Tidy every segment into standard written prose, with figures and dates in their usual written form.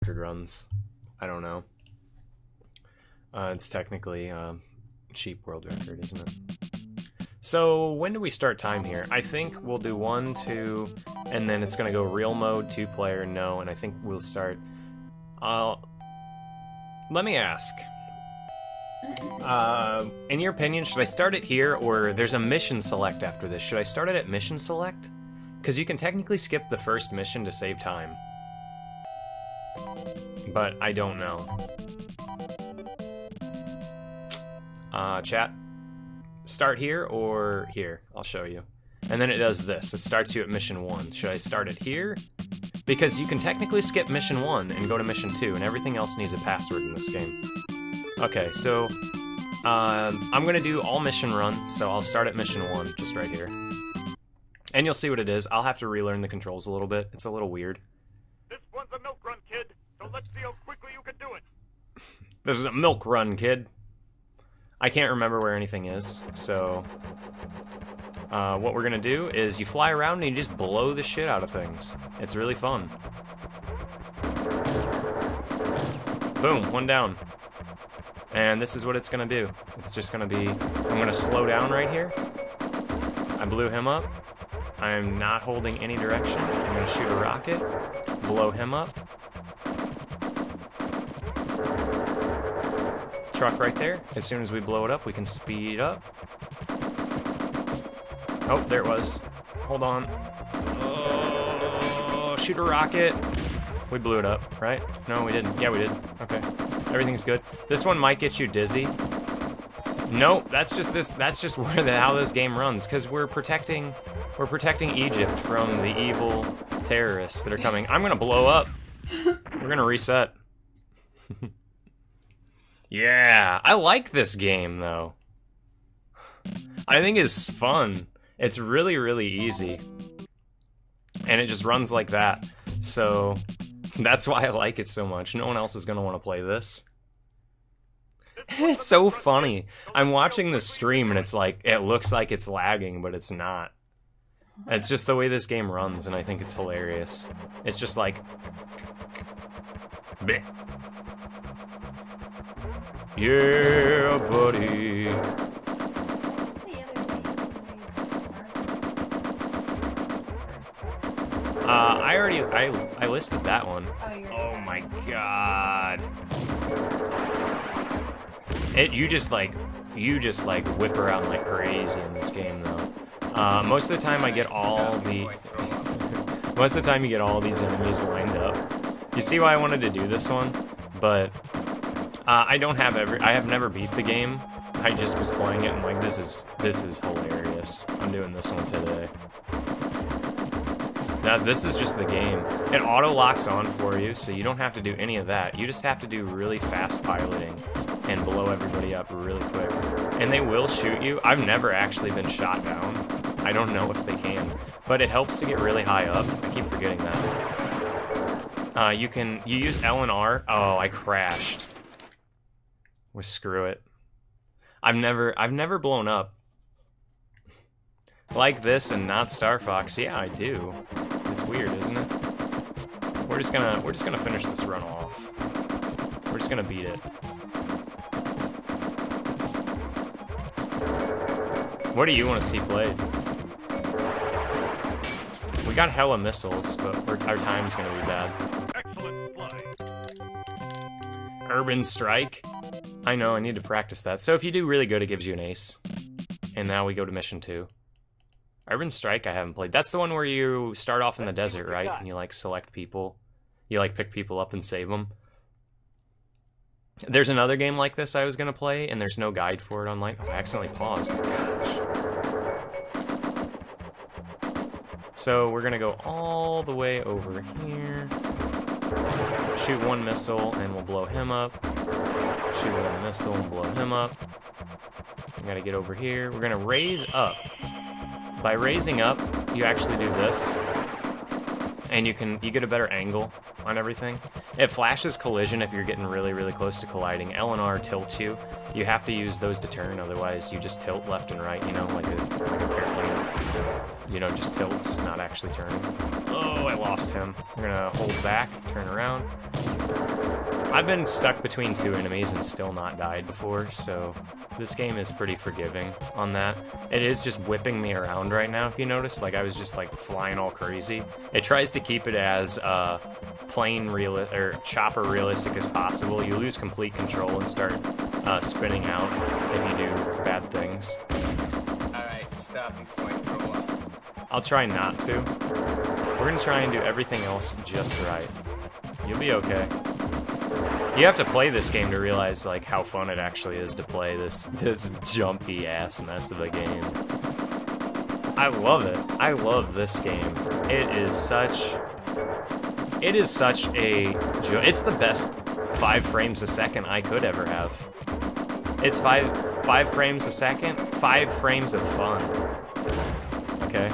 record runs. I don't know. It's technically cheap world record, isn't it? So when do we start time here? I think we'll do 1, 2, and then it's gonna go real mode, 2-player, no, and I think we'll start. Let me ask. In your opinion, should I start it here, or there's a mission select after this? Should I start it at mission select? Because you can technically skip the first mission to save time. But I don't know. Chat. Start here or here? I'll show you. And then it does this. It starts you at mission 1. Should I start it here? Because you can technically skip mission 1 and go to mission 2, and everything else needs a password in this game. Okay, so I'm gonna do all mission runs, so I'll start at mission 1, just right here. And you'll see what it is. I'll have to relearn the controls a little bit. It's a little weird. This one's a milk run, kid, so let's see how quickly you can do it. This is a milk run, kid. I can't remember where anything is, so what we're gonna do is you fly around and you just blow the shit out of things. It's really fun. Boom, 1 down. And this is what it's gonna do. It's just gonna be, I'm gonna slow down right here. I blew him up. I'm not holding any direction. I'm gonna shoot a rocket, blow him up. Truck right there. As soon as we blow it up, we can speed up. Oh, there it was. Hold on. Oh, shoot a rocket. We blew it up, right? No, we didn't. Yeah, we did. Okay. Everything's good. This one might get you dizzy. Nope, that's just this. That's just how this game runs. Because we're protecting Egypt from the evil terrorists that are coming. I'm gonna blow up. We're gonna reset. Yeah, I like this game though. I think it's fun. It's really, really easy. And it just runs like that. So that's why I like it so much. No one else is going to want to play this. It's so funny. I'm watching the stream and it's like, it looks like it's lagging, but it's not. It's just the way this game runs, and I think it's hilarious. It's just like... bleh. Yeah, buddy. I listed that one. Oh my god. You just like whip around like crazy in this game though. Most of the time I get all the most of the time you get all these enemies lined up. You see why I wanted to do this one? But I have never beat the game. I just was playing it and like this is hilarious. I'm doing this one today. Now this is just the game. It auto locks on for you, so you don't have to do any of that. You just have to do really fast piloting and blow everybody up really quick. And they will shoot you. I've never actually been shot down. I don't know if they can, but it helps to get really high up. I keep forgetting that. You use L and R. Oh, I crashed. Well, screw it. I've never blown up like this and not Star Fox. Yeah, I do. It's weird, isn't it? We're just gonna finish this run off. We're just gonna beat it. What do you want to see played? We got hella missiles, but our time's gonna be bad. Excellent play. Urban Strike. I know, I need to practice that. So if you do really good, it gives you an ace. And now we go to mission 2. Urban Strike I haven't played. That's the one where you start off in the desert, right? And you like select people. You like pick people up and save them. There's another game like this I was going to play, and there's no guide for it online. Oh, I accidentally paused. Gosh. So we're going to go all the way over here. Shoot one missile, and we'll blow him up. Shoot one missile, and blow him up. We got to get over here. We're going to raise up. By raising up, you actually do this, and you get a better angle on everything. It flashes collision if you're getting really, really close to colliding. L and R tilts you. You have to use those to turn, otherwise you just tilt left and right, you know, like a airplane. You know, just tilts, not actually turning. Oh, I lost him. We're gonna hold back, turn around. I've been stuck between two enemies and still not died before, so this game is pretty forgiving on that. It is just whipping me around right now, if you notice. Like, I was just, like, flying all crazy. It tries to keep it as plain or chopper realistic as possible. You lose complete control and start spinning out if you do bad things. Alright, stop before I throw up. I'll try not to. We're gonna try and do everything else just right. You'll be okay. You have to play this game to realize, like, how fun it actually is to play this jumpy ass mess of a game. I love it. I love this game. It is such a joy. It's the best 5 frames a second I could ever have. It's five frames a second, 5 frames of fun. Okay.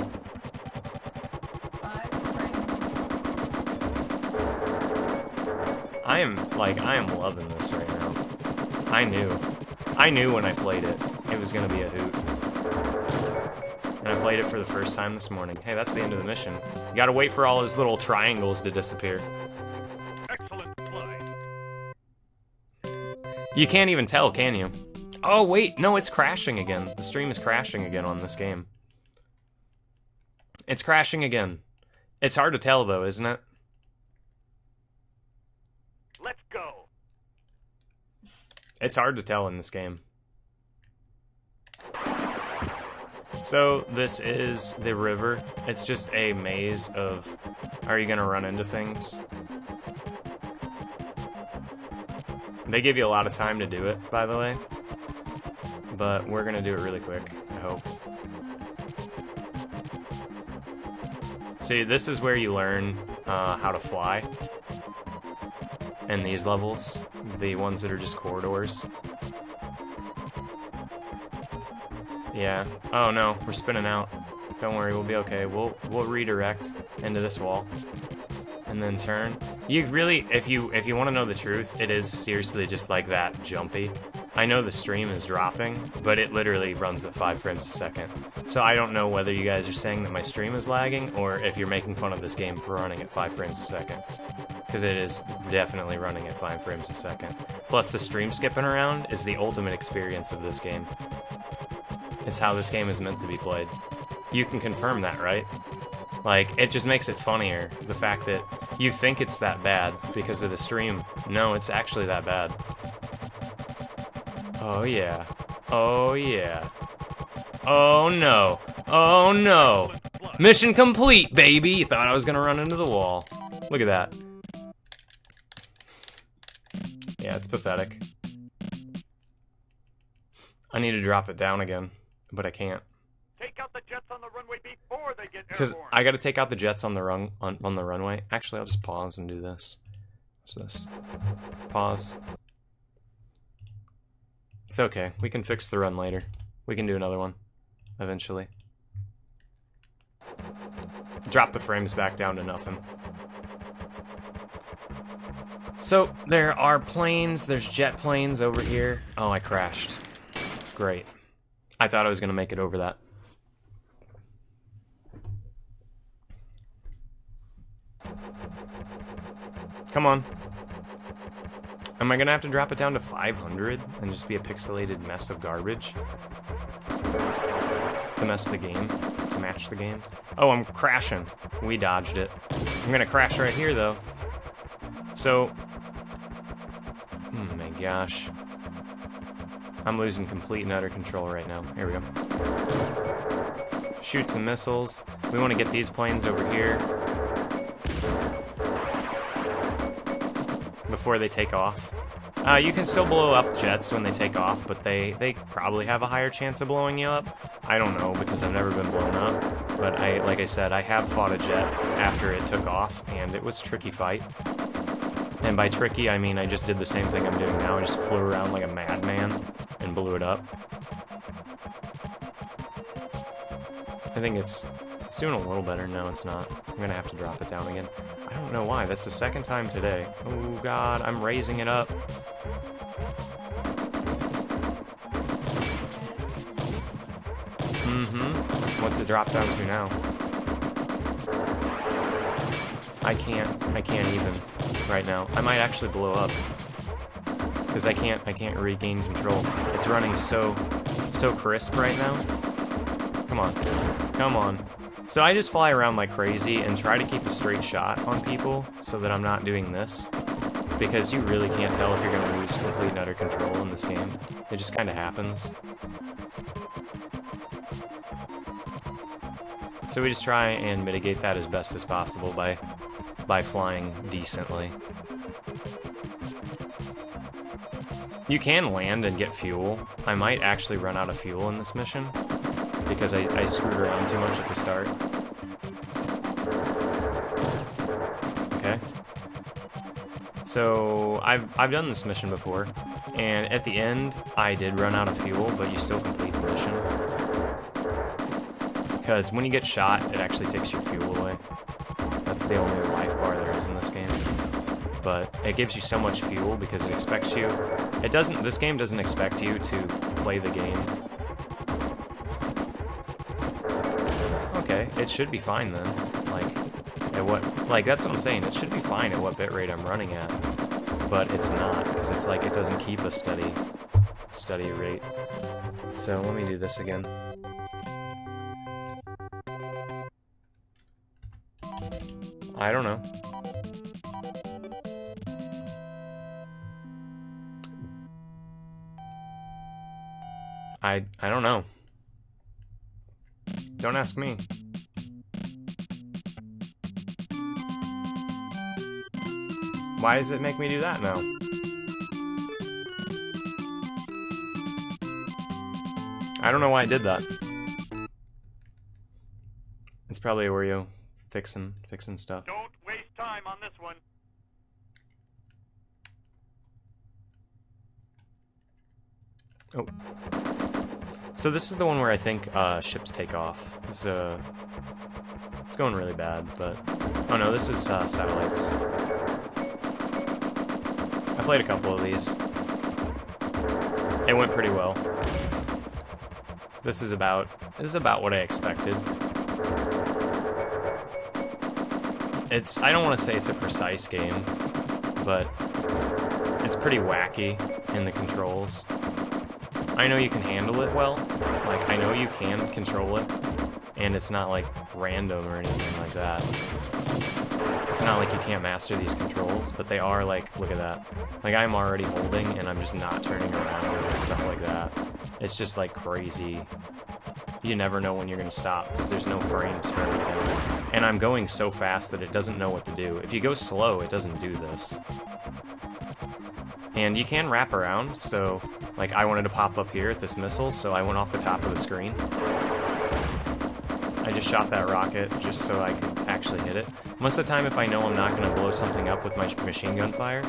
I am loving this right now. I knew when I played it, it was gonna be a hoot. And I played it for the first time this morning. Hey, that's the end of the mission. You gotta wait for all those little triangles to disappear. Excellent play. You can't even tell, can you? Oh, wait, no, it's crashing again. The stream is crashing again on this game. It's crashing again. It's hard to tell, though, isn't it? Let's go. It's hard to tell in this game. So, this is the river. It's just a maze of, are you gonna run into things? They give you a lot of time to do it, by the way. But we're gonna do it really quick, I hope. See, this is where you learn how to fly. In these levels, the ones that are just corridors. Yeah. Oh no, we're spinning out. Don't worry, we'll be okay. We'll redirect into this wall, and then turn. You really, if you want to know the truth, it is seriously just like that jumpy. I know the stream is dropping, but it literally runs at 5 frames a second. So I don't know whether you guys are saying that my stream is lagging, or if you're making fun of this game for running at 5 frames a second. Because it is definitely running at 5 frames a second. Plus, the stream skipping around is the ultimate experience of this game. It's how this game is meant to be played. You can confirm that, right? Like, it just makes it funnier, the fact that you think it's that bad because of the stream. No, it's actually that bad. Oh yeah. Oh yeah. Oh no. Oh no. Mission complete, baby! You thought I was gonna run into the wall. Look at that. Yeah, it's pathetic. I need to drop it down again, but I can't. Take out the jets on the runway before they get Because airborne. I gotta take out the jets on the on the runway. Actually, I'll just pause and do this. What's this? Pause. It's okay. We can fix the run later. We can do another one. Eventually. Drop the frames back down to nothing. So, there are planes. There's jet planes over here. Oh, I crashed. Great. I thought I was gonna make it over that. Come on. Am I gonna have to drop it down to 500 and just be a pixelated mess of garbage? To mess the game? To match the game? Oh, I'm crashing. We dodged it. I'm gonna crash right here, though. So... oh my gosh. I'm losing complete and utter control right now. Here we go. Shoot some missiles. We want to get these planes over here before they take off. You can still blow up jets when they take off, but they probably have a higher chance of blowing you up. I don't know, because I've never been blown up. But like I said, I have fought a jet after it took off, and it was a tricky fight. And by tricky, I mean I just did the same thing I'm doing now. I just flew around like a madman and blew it up. I think it's doing a little better. No, it's not. I'm gonna have to drop it down again. I don't know why. That's the second time today. Oh god, I'm raising it up. What's it drop down to now? I can't even. right now. I might actually blow up. Because I can't regain control. It's running so crisp right now. Come on. Come on. So I just fly around like crazy and try to keep a straight shot on people so that I'm not doing this. Because you really can't tell if you're going to lose complete and utter control in this game. It just kind of happens. So we just try and mitigate that as best as possible by flying decently. You can land and get fuel. I might actually run out of fuel in this mission because I screwed around too much at the start. Okay. So I've done this mission before, and at the end I did run out of fuel, but you still complete the mission. Because when you get shot, it actually takes your fuel away. That's the only life bar there is in this game. But it gives you so much fuel because it expects you. This game doesn't expect you to play the game. Okay, it should be fine then. That's what I'm saying. It should be fine at what bitrate I'm running at. But it's not, because it's like it doesn't keep a steady rate. So let me do this again. I don't know. I don't know. Don't ask me. Why does it make me do that now? I don't know why I did that. It's probably Oreo fixing stuff. Don't waste time on this one. Oh. So this is the one where I think ships take off. It's going really bad, but... Oh no, this is satellites. I played a couple of these. It went pretty well. This is about what I expected. I don't want to say it's a precise game, but it's pretty wacky in the controls. I know you can handle it well. Like, I know you can control it, and it's not, like, random or anything like that. It's not like you can't master these controls, but they are, like, look at that. Like, I'm already holding, and I'm just not turning around and stuff like that. It's just, like, crazy. You never know when you're going to stop, because there's no frames for anything. And I'm going so fast that it doesn't know what to do. If you go slow, it doesn't do this. And you can wrap around, so, like, I wanted to pop up here at this missile, so I went off the top of the screen. I just shot that rocket just so I could actually hit it. Most of the time, if I know I'm not going to blow something up with my machine gun fire,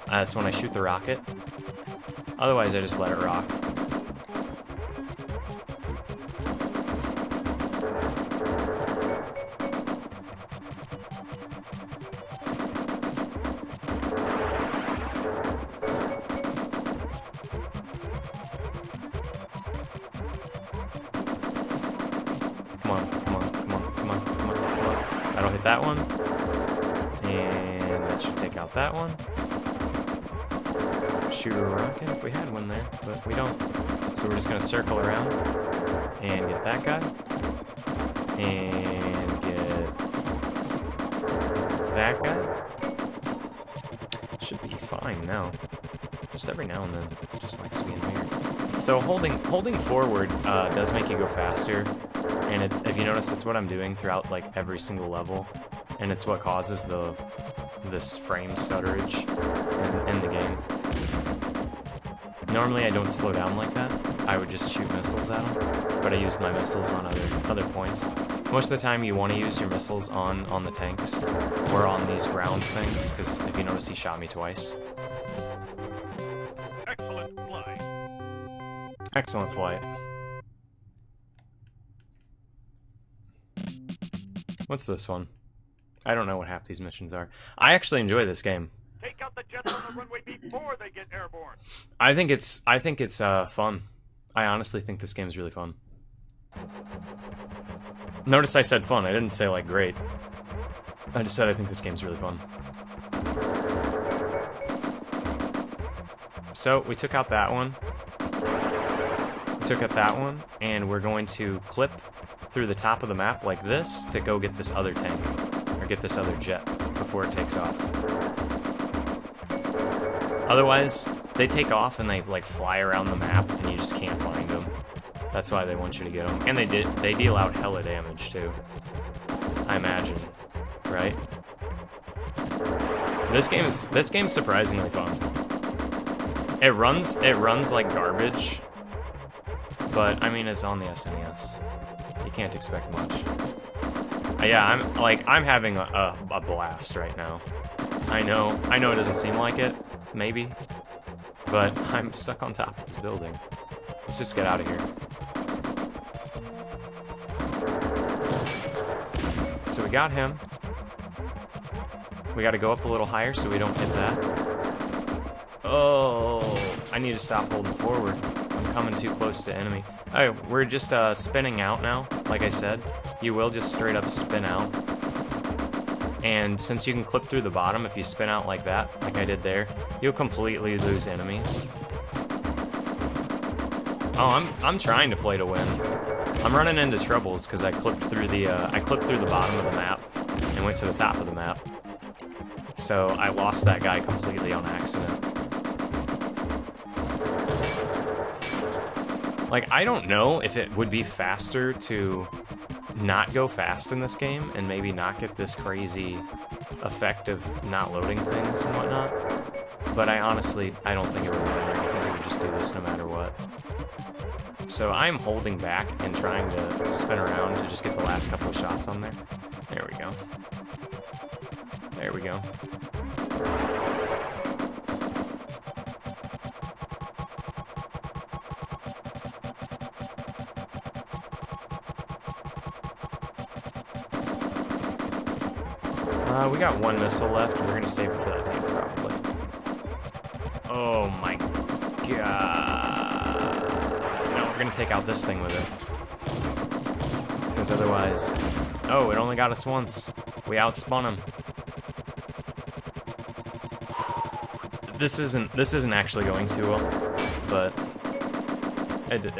that's when I shoot the rocket. Otherwise, I just let it rock. I don't hit that one. And that should take out that one. Shoot a rocket if we had one there, but we don't. So we're just going to circle around and get that guy. And get that guy. Should be fine now. Just every now and then, it just likes being weird. So holding forward does make you go faster. And if you notice, it's what I'm doing throughout like every single level, and it's what causes this frame stutterage in the game. Normally I don't slow down like that. I would just shoot missiles at them, but I use my missiles on other points. Most of the time you want to use your missiles on the tanks or on these ground things, because if you notice, he shot me twice. Excellent flight. Excellent flight. What's this one? I don't know what half these missions are. I actually enjoy this game. Take out the jets on the runway before they get airborne. I think it's fun. I honestly think this game is really fun. Notice I said fun. I didn't say like great. I just said I think this game's really fun. So we took out that one. We took out that one, and we're going to clip through the top of the map like this to go get this other tank, or get this other jet before it takes off. Otherwise, they take off and they like fly around the map, and you just can't find them. That's why they want you to get them, and they deal out hella damage too. I imagine, right? This game's surprisingly fun. It runs like garbage, but I mean it's on the SNES. You can't expect much. Yeah, I'm having a blast right now. I know it doesn't seem like it, maybe, but I'm stuck on top of this building. Let's just get out of here. So we got him. We gotta go up a little higher so we don't hit that. Oh, I need to stop holding forward. I'm coming too close to enemy. Oh, we're just spinning out now, like I said. You will just straight up spin out. And since you can clip through the bottom, if you spin out like that, like I did there, you'll completely lose enemies. Oh, I'm trying to play to win. I'm running into troubles because I clipped through the bottom of the map and went to the top of the map. So I lost that guy completely on accident. Like, I don't know if it would be faster to not go fast in this game and maybe not get this crazy effect of not loading things and whatnot. But I don't think it would matter. I think it would just do this no matter what. So I'm holding back and trying to spin around to just get the last couple of shots on there. There we go. There we go. We got one missile left, and we're gonna save it for that tank, probably. Oh my god. No, we're gonna take out this thing with it. Because otherwise... Oh, it only got us once. We outspun him. This isn't actually going too well, but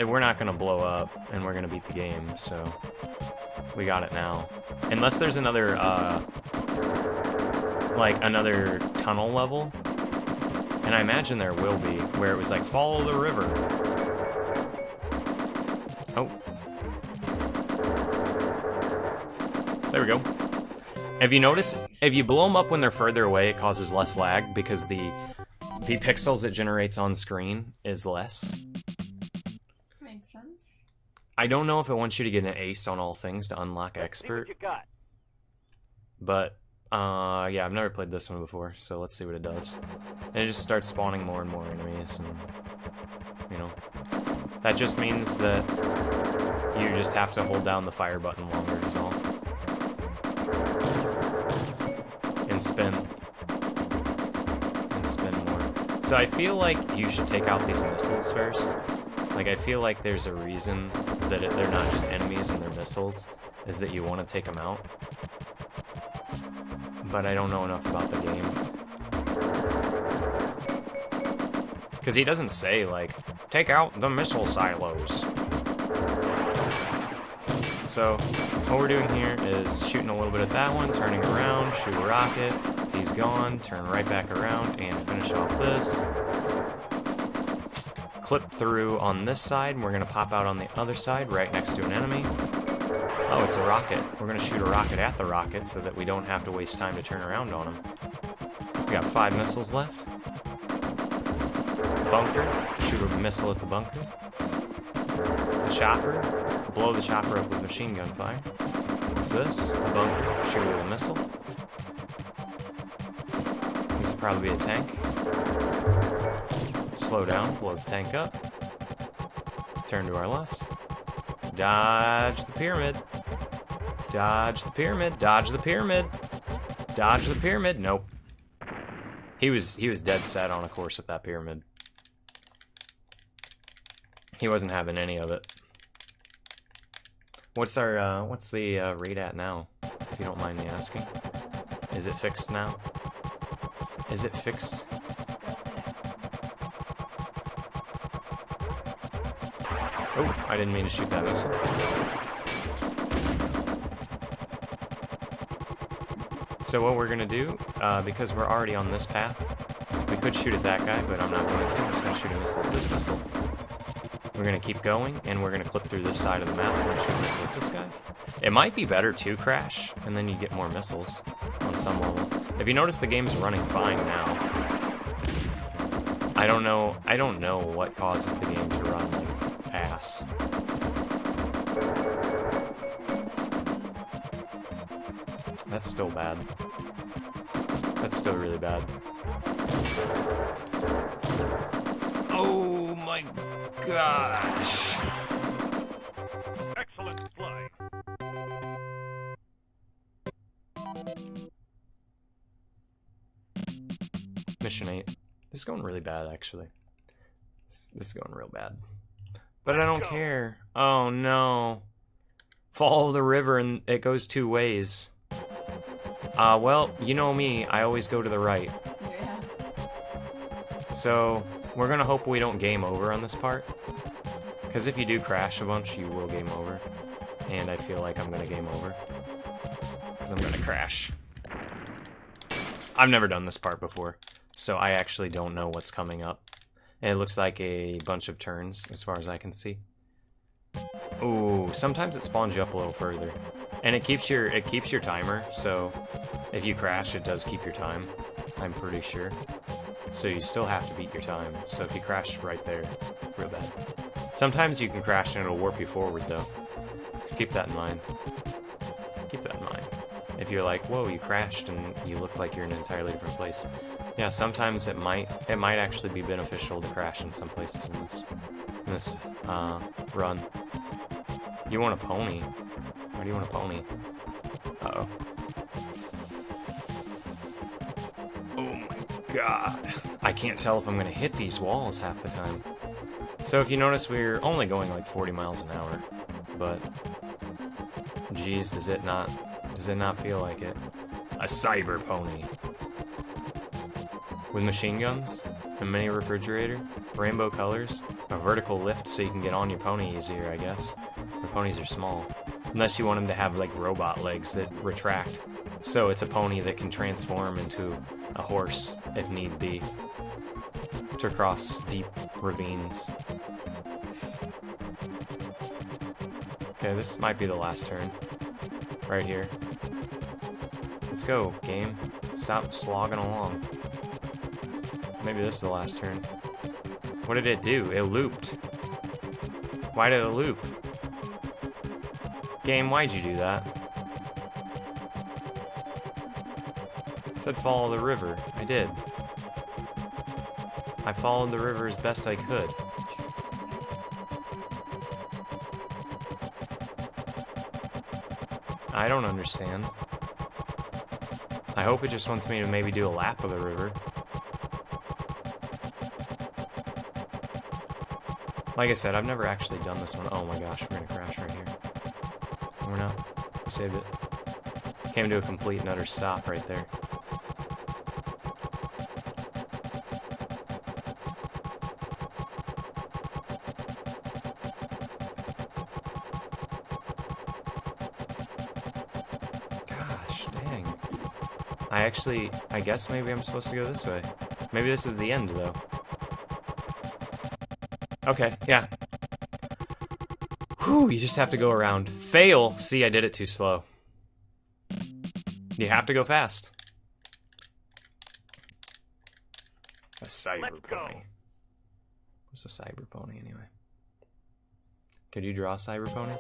we're not gonna blow up, and we're gonna beat the game, so we got it now. Unless there's another, like another tunnel level, and I imagine there will be, where it was like, follow the river. Oh. There we go. Have you noticed, if you blow them up when they're further away, it causes less lag, because the pixels it generates on screen is less. Makes sense. I don't know if it wants you to get an ace on all things to unlock expert, See what you got. but yeah, I've never played this one before, so let's see what it does. And it just starts spawning more and more enemies, and you know, that just means that you just have to hold down the fire button longer is all. And spin. And spin more. So I feel like you should take out these missiles first. Like, I feel like there's a reason that they're not just enemies and they're missiles, is that you want to take them out. But I don't know enough about the game. Because he doesn't say, like, take out the missile silos. So, what we're doing here is shooting a little bit at that one, turning around, shoot a rocket, he's gone, turn right back around, and finish off this. Clip through on this side, and we're going to pop out on the other side, right next to an enemy. Oh, it's a rocket. We're going to shoot a rocket at the rocket so that we don't have to waste time to turn around on him. We got 5 missiles left. Bunker. Shoot a missile at the bunker. The chopper. Blow the chopper up with machine gun fire. What's this? A bunker. Shoot with a missile. This will probably be a tank. Slow down. Blow the tank up. Turn to our left. Dodge the pyramid. Dodge the pyramid. Dodge the pyramid. Dodge the pyramid. Nope. He was dead set on a course with that pyramid. He wasn't having any of it. What's our what's the rate at now? If you don't mind me asking. Is it fixed now? Is it fixed? Oh, I didn't mean to shoot that missile. So what we're gonna do, because we're already on this path, we could shoot at that guy, but I'm not going to. I'm just gonna shoot a missile at this missile. We're gonna keep going, and we're gonna clip through this side of the map and shoot a missile at this guy. It might be better to crash, and then you get more missiles on some levels. If you notice, the game's running fine now. I don't know what causes the game to run like ass. That's still bad. That's still really bad. Oh my gosh. Excellent flying. Mission 8. This is going really bad, actually. This is going real bad. But I don't care. Oh no. Follow the river and it goes 2 ways. Well, you know me, I always go to the right. Yeah. So, we're gonna hope we don't game over on this part. Because if you do crash a bunch, you will game over. And I feel like I'm gonna game over. Because I'm gonna crash. I've never done this part before, so I actually don't know what's coming up. And it looks like a bunch of turns, as far as I can see. Ooh, sometimes it spawns you up a little further. And it keeps your timer, so if you crash, it does keep your time, I'm pretty sure. So you still have to beat your time. So if you crash right there, real bad. Sometimes you can crash and it'll warp you forward, though. Keep that in mind. Keep that in mind. If you're like, whoa, you crashed and you look like you're in an entirely different place. Yeah, sometimes it might actually be beneficial to crash in some places in this run. You want a pony? Why do you want a pony? Uh-oh. Oh my god. I can't tell if I'm gonna hit these walls half the time. So if you notice, we're only going like 40 miles an hour, but geez, does it not feel like it? A cyber pony. With machine guns, a mini refrigerator, rainbow colors, a vertical lift so you can get on your pony easier, I guess. The ponies are small. Unless you want them to have like robot legs that retract. So it's a pony that can transform into a horse if need be. To cross deep ravines. Okay, this might be the last turn. Right here. Let's go, game. Stop slogging along. Maybe this is the last turn. What did it do? It looped. Why did it loop? Game, why'd you do that? It said follow the river. I did. I followed the river as best I could. I don't understand. I hope it just wants me to maybe do a lap of the river. Like I said, I've never actually done this one. Oh my gosh, we're gonna crash right here. No, we're not. We saved it. Came to a complete and utter stop right there. Gosh, dang. I guess maybe I'm supposed to go this way. Maybe this is the end, though. Okay, yeah. Whew, you just have to go around. Fail! See, I did it too slow. You have to go fast. A cyber pony. What's a cyber pony, anyway? Could you draw a cyber pony?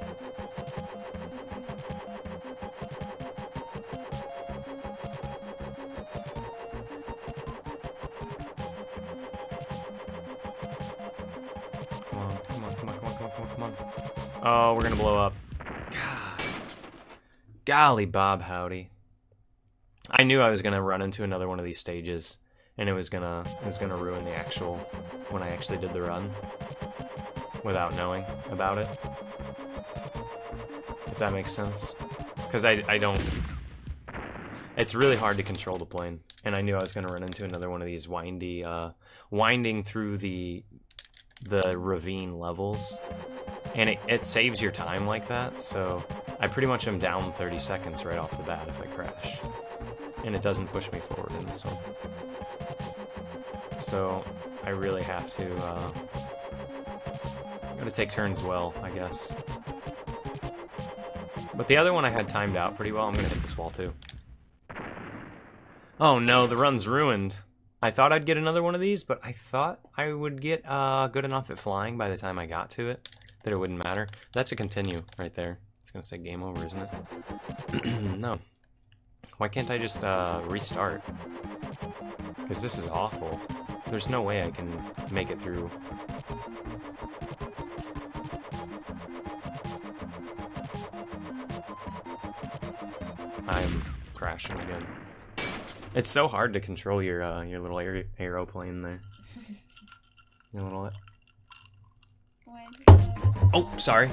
Come on. Oh, we're gonna blow up. God. Golly Bob howdy. I knew I was gonna run into another one of these stages, and it was gonna ruin the actual, when I actually did the run, without knowing about it. If that makes sense. Because I don't... It's really hard to control the plane, and I knew I was gonna run into another one of these winding through the ravine levels. And it saves your time like that, so I pretty much am down 30 seconds right off the bat if I crash. And it doesn't push me forward in this one. So I really have to, gotta take turns well, I guess. But the other one I had timed out pretty well. I'm gonna hit this wall too. Oh no, the run's ruined. I thought I'd get another one of these, but I thought I would get good enough at flying by the time I got to it that it wouldn't matter. That's a continue right there. It's gonna say game over, isn't it? No. Why can't I just restart? Because this is awful. There's no way I can make it through. I'm crashing again. It's so hard to control your little aeroplane there. Your little. Oh, sorry.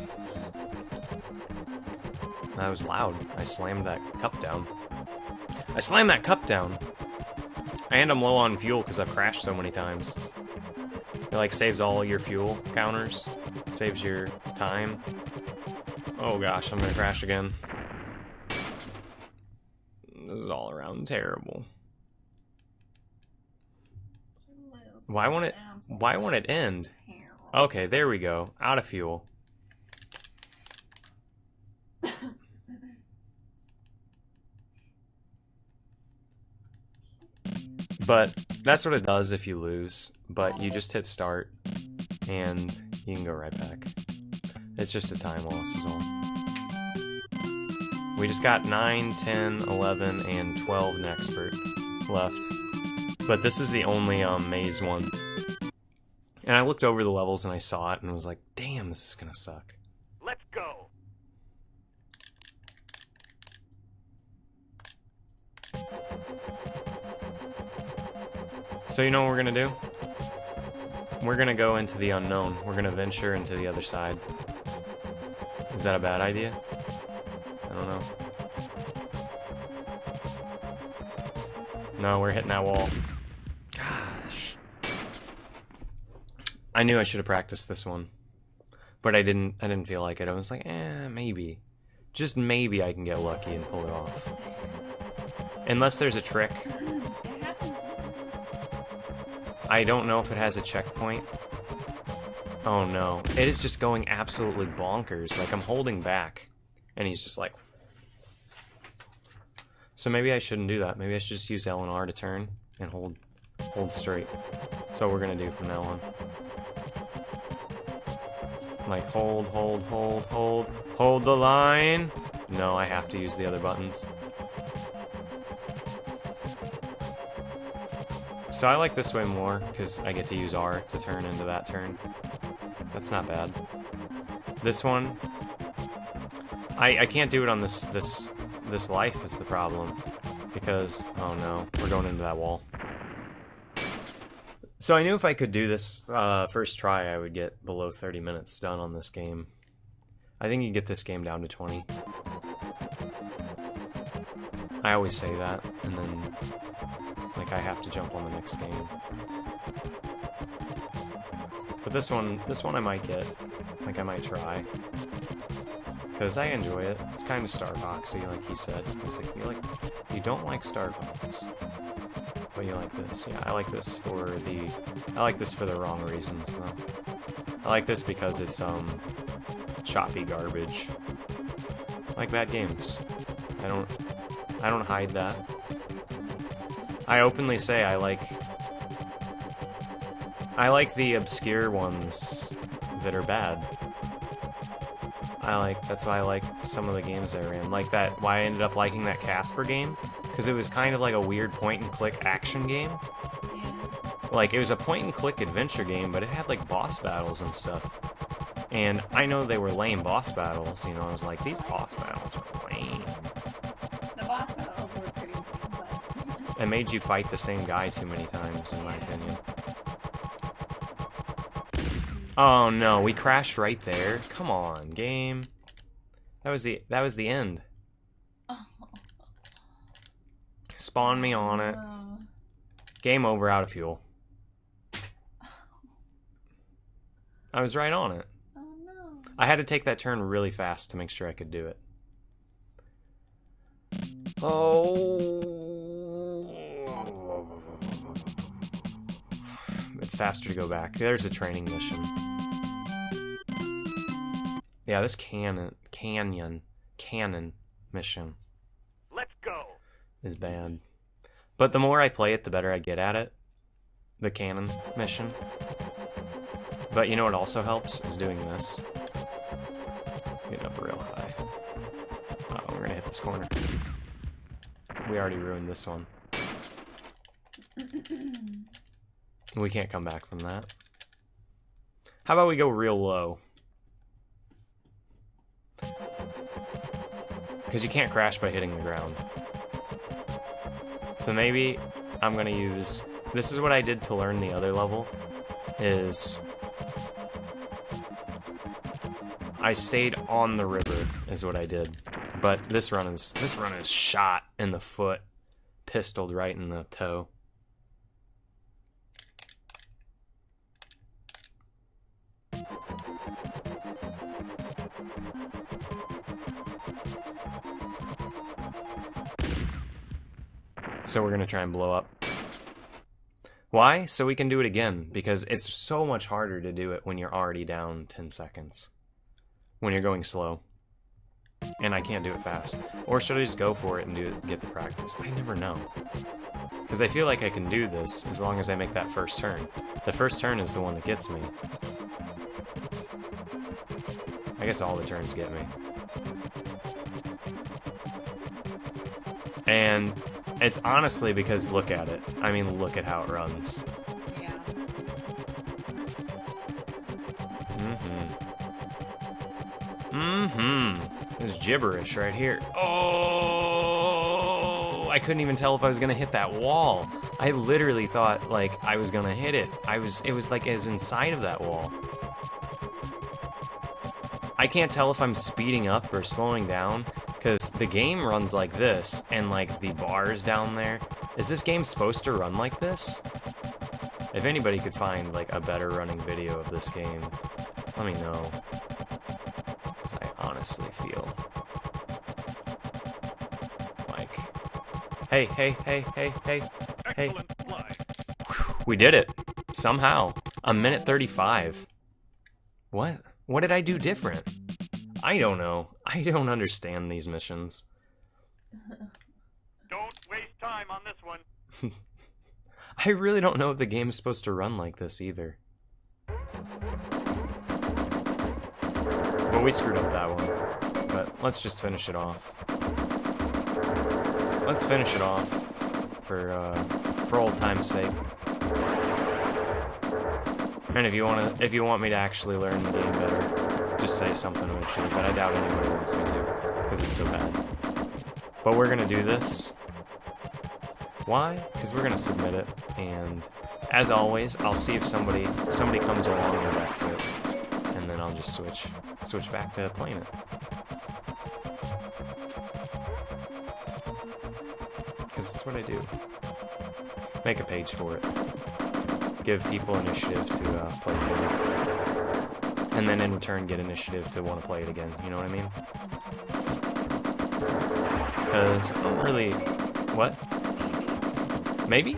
That was loud. I slammed that cup down. I slammed that cup down. And I'm low on fuel because I've crashed so many times. It like saves all your fuel counters. Saves your time. Oh gosh, I'm gonna crash again. This is all around terrible. Why won't it end? Okay, there we go. Out of fuel. But that's what it does if you lose. But you just hit start and you can go right back. It's just a time loss is all. We just got 9, 10, 11, and 12 in expert left. But this is the only maze one. And I looked over the levels and I saw it and was like, damn, this is gonna suck. Let's go. So you know what we're gonna do? We're gonna go into the unknown. We're gonna venture into the other side. Is that a bad idea? I don't know. No, we're hitting that wall. Gosh. I knew I should have practiced this one. But I didn't feel like it. I was like, maybe. Just maybe I can get lucky and pull it off. Unless there's a trick. I don't know if it has a checkpoint. Oh no. It is just going absolutely bonkers. Like, I'm holding back. And he's just like... So maybe I shouldn't do that. Maybe I should just use L and R to turn and hold straight. That's what we're gonna do from now on. Like, hold the line! No, I have to use the other buttons. So I like this way more, because I get to use R to turn into that turn. That's not bad. This one, I can't do it on this life is the problem. Because, oh no, we're going into that wall. So I knew if I could do this first try, I would get below 30 minutes done on this game. I think you can get this game down to 20. I always say that, and then... like, I have to jump on the next game. But this one I might get. Like, I might try. Because I enjoy it. It's kind of Starboxy, like he said. He's like, you don't like Starbox. But you like this. Yeah, I like this for the wrong reasons, though. I like this because it's, choppy garbage. I like bad games. I don't hide that. I openly say I like the obscure ones that are bad. That's why I like some of the games I ran. Like that, why I ended up liking that Casper game, because it was kind of like a weird point-and-click action game. Like, it was a point-and-click adventure game, but it had like boss battles and stuff. And I know they were lame boss battles, you know, I was like, these boss battles are lame. The boss battles were pretty lame, but... It made you fight the same guy too many times, in my opinion. Oh no, we crashed right there. Come on, game. That was the end. Oh. Spawn me on it. No. Game over, out of fuel. I was right on it. Oh no. I had to take that turn really fast to make sure I could do it. Oh. It's faster to go back. There's a training mission. Yeah, this cannon mission Let's go. is bad. But the more I play it, the better I get at it. The cannon mission. But you know what also helps? Is doing this. Getting up real high. Oh, we're gonna hit this corner. We already ruined this one. We can't come back from that. How about we go real low? Because you can't crash by hitting the ground. So maybe I'm gonna use... This is what I did to learn the other level, is... I stayed on the river, is what I did. But this run is shot in the foot, pistoled right in the toe. So we're gonna try and blow up. Why? So we can do it again, because it's so much harder to do it when you're already down 10 seconds. When you're going slow. And I can't do it fast. Or should I just go for it and get the practice? I never know. Because I feel like I can do this as long as I make that first turn. The first turn is the one that gets me. I guess all the turns get me. And it's honestly because look at it. I mean, look at how it runs. Yeah. There's gibberish right here. Oh! I couldn't even tell if I was gonna hit that wall. I literally thought, like, I was gonna hit it. It was like, as inside of that wall. I can't tell if I'm speeding up or slowing down, because the game runs like this, and, like, the bars down there. Is this game supposed to run like this? If anybody could find, like, a better running video of this game, let me know. Because I honestly feel like... Hey. Excellent fly. We did it. Somehow. 1:35. What? What did I do different? I don't know. I don't understand these missions. Don't waste time on this one. I really don't know if the game's supposed to run like this either. Well, we screwed up that one. But let's just finish it off. Let's finish it off for old time's sake. And if you want me to actually learn the game better, just say something eventually. But I doubt anybody wants me to, because it's so bad. But we're gonna do this. Why? Because we're gonna submit it, and as always, I'll see if somebody comes along and invests it, and then I'll just switch back to playing it. Because that's what I do. Make a page for it. Give people initiative to play the game. And then in return get initiative to want to play it again, you know what I mean? Because I don't really... What? Maybe?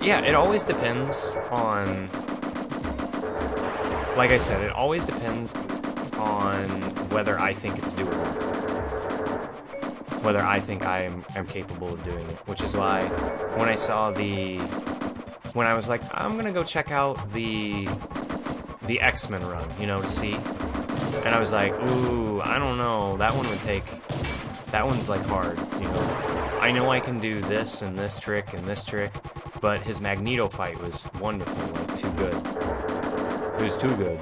Yeah, it always depends on... Like I said, it always depends on whether I think it's doable. Whether I think I'm capable of doing it. Which is why, when I saw when I was like, I'm gonna go check out the X-Men run, you know, to see. And I was like, ooh, I don't know, that one's like hard, you know. I know I can do this and this trick and this trick, but his Magneto fight was wonderful, like, too good. It was too good.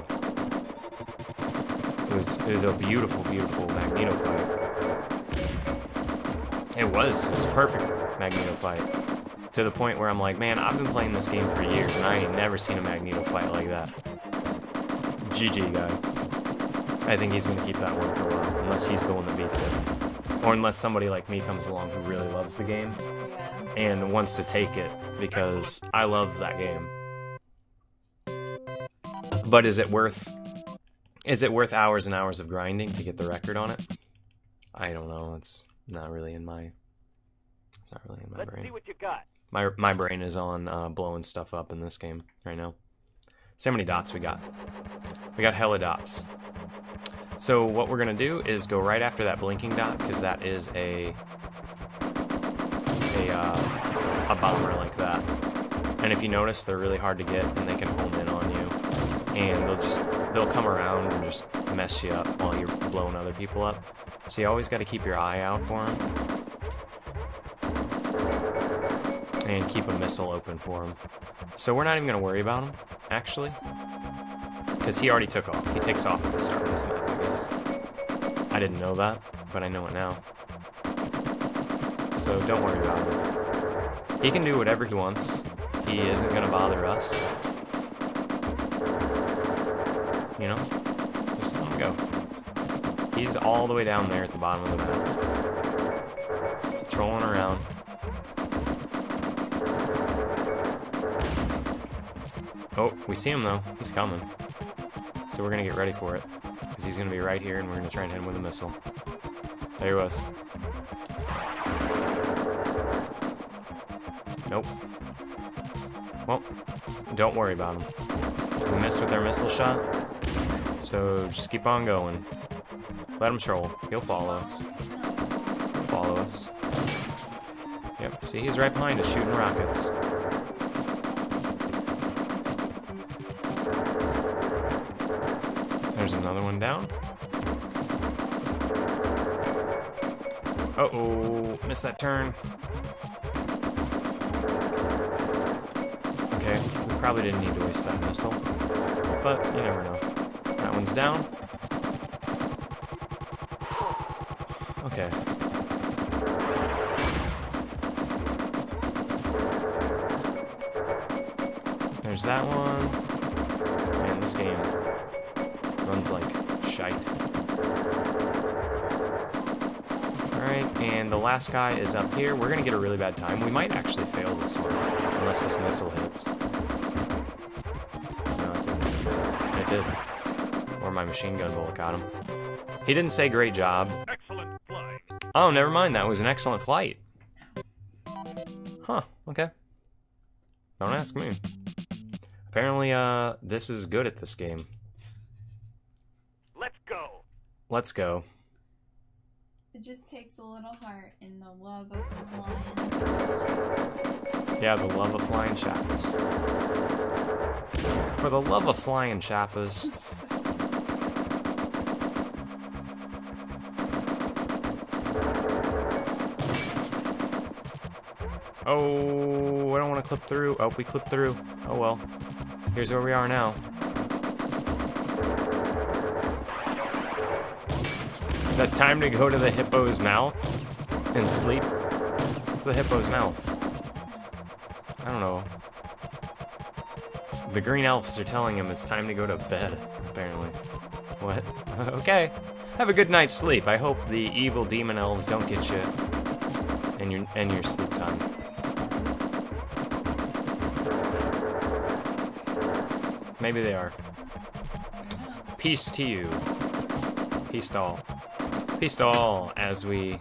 It was a beautiful, beautiful Magneto fight. It was a perfect Magneto fight. To the point where I'm like, man, I've been playing this game for years, and I ain't never seen a Magneto fight like that. GG, guy. I think he's going to keep that one for a while, unless he's the one that beats it. Or unless somebody like me comes along who really loves the game and wants to take it, because I love that game. But is it worth Is it worth hours and hours of grinding to get the record on it? I don't know. It's not really in my. It's not really in my Let's brain. see what you got. My brain is on blowing stuff up in this game right now. See how many dots we got. We got hella dots. So what we're gonna do is go right after that blinking dot, because that is a bomber like that. And if you notice, they're really hard to get, and they can home in on you. And they'll come around and just mess you up while you're blowing other people up. So you always got to keep your eye out for them. And keep a missile open for him. So we're not even going to worry about him, actually. Because he already took off. He takes off at the start of this map, I guess. I didn't know that, but I know it now. So don't worry about him. He can do whatever he wants. He isn't going to bother us. You know? Just let him go. He's all the way down there at the bottom of the map. Trolling around. Oh, we see him though. He's coming. So we're gonna get ready for it. Because he's gonna be right here and we're gonna try and hit him with a missile. There he was. Nope. Well, don't worry about him. We missed with our missile shot. So just keep on going. Let him troll. He'll follow us. He'll follow us. Yep, see, he's right behind us shooting rockets. There's another one down. Uh-oh, missed that turn. Okay, we probably didn't need to waste that missile. But you never know. That one's down. Okay. There's that one. Man, this game runs like shite. Alright, and the last guy is up here. We're gonna get a really bad time. We might actually fail this one, unless this missile hits. No, it did. Or my machine gun bolt got him. He didn't say great job. Excellent flying. Oh, never mind. That was an excellent flight. Huh, okay. Don't ask me. Apparently, this is good at this game. Let's go. Let's go. It just takes a little heart in the love of flying. Yeah, the love of flying chappas. For the love of flying chappas. Oh, I don't want to clip through. Oh, we clipped through. Oh well. Here's where we are now. That's time to go to the hippo's mouth and sleep. It's the hippo's mouth. I don't know. The green elves are telling him it's time to go to bed, apparently. What? Okay. Have a good night's sleep. I hope the evil demon elves don't get you in your sleep time. Maybe they are. Peace to you. Peace to all. Peace to all as we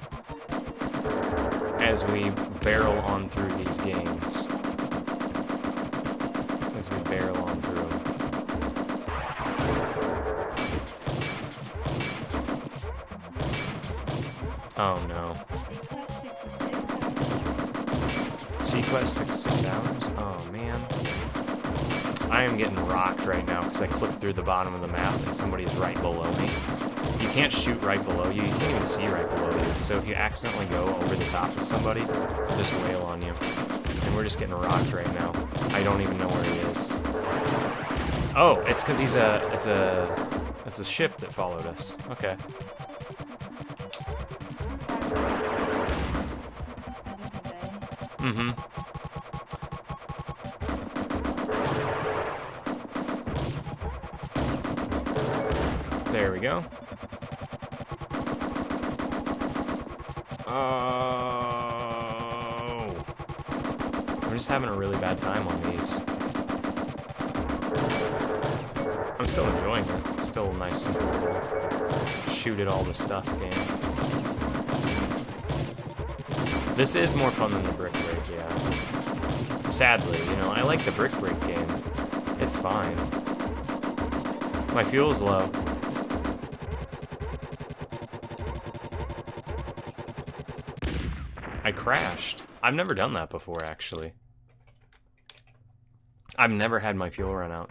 barrel on through these games. As we barrel on through them. Oh no. Sequest took 6 hours? Oh man. I am getting rocked right now because I clipped through the bottom of the map and somebody's right below me. You can't shoot right below you, you can't even see right below you. So if you accidentally go over the top of somebody, they'll just wail on you. And we're just getting rocked right now. I don't even know where he is. Oh, it's because it's a ship that followed us. Okay. Mm-hmm. There we go. Oh. I'm just having a really bad time on these. I'm I'm still enjoying it. It's still nice and cool. Shoot at all the stuff game. This is more fun than the Brick Break, yeah. Sadly, you know, I like the Brick Break game. It's fine. My fuel's low. I crashed. I've never done that before, actually. I've never had my fuel run out.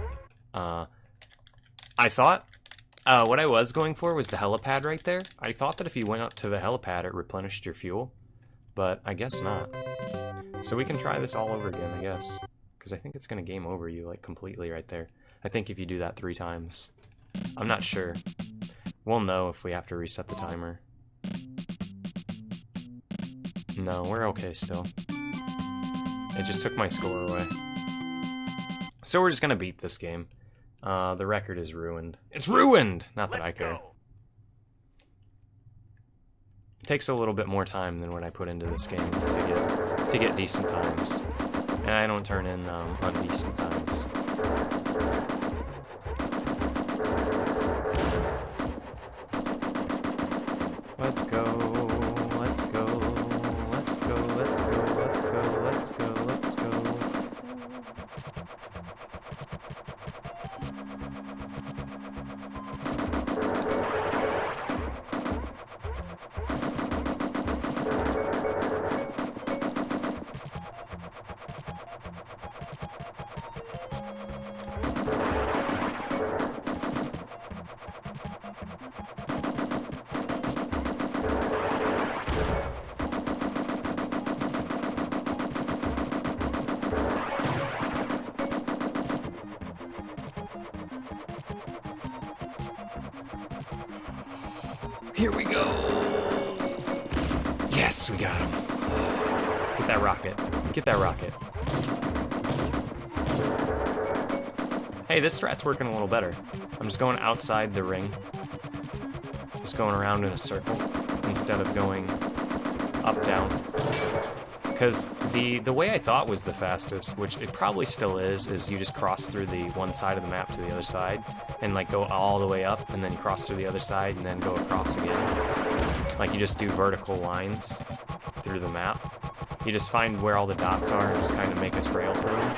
I thought what I was going for was the helipad right there. I thought that if you went up to the helipad, it replenished your fuel, but I guess not. So we can try this all over again, I guess, because I think it's going to game over you, like, completely right there. I think if you do that 3 times. I'm not sure. We'll know if we have to reset the timer. No, we're okay still. It just took my score away. So we're just gonna beat this game. The record is ruined. It's ruined! Not that I care. It takes a little bit more time than what I put into this game to get decent times. And I don't turn in undecent times. Let's go, let's go, let's go, let's go, let's go, let's go, let's go. Here we go! Yes, we got him. Get that rocket. Get that rocket. Hey, this strat's working a little better. I'm just going outside the ring. Just going around in a circle instead of going up, down. Because the way I thought was the fastest, which it probably still is you just cross through the one side of the map to the other side, and like go all the way up, and then cross through the other side, and then go across again. Like you just do vertical lines through the map. You just find where all the dots are and just kind of make a trail through them.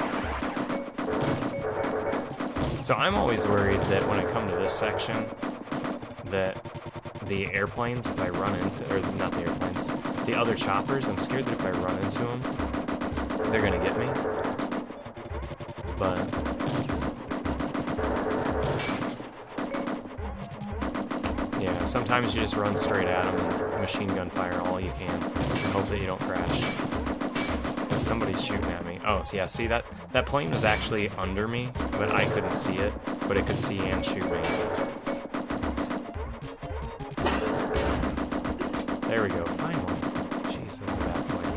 So I'm always worried that when I come to this section, that the airplanes, if I run into, or not the airplanes, the other choppers, I'm scared that if I run into them, they're gonna get me. But yeah, sometimes you just run straight at them and machine gun fire all you can and hope that you don't crash. But somebody's shooting at me. Oh, yeah, see, that plane was actually under me, but I couldn't see it, but it could see and shoot me. There we go, finally. Jeez, that's a bad plane.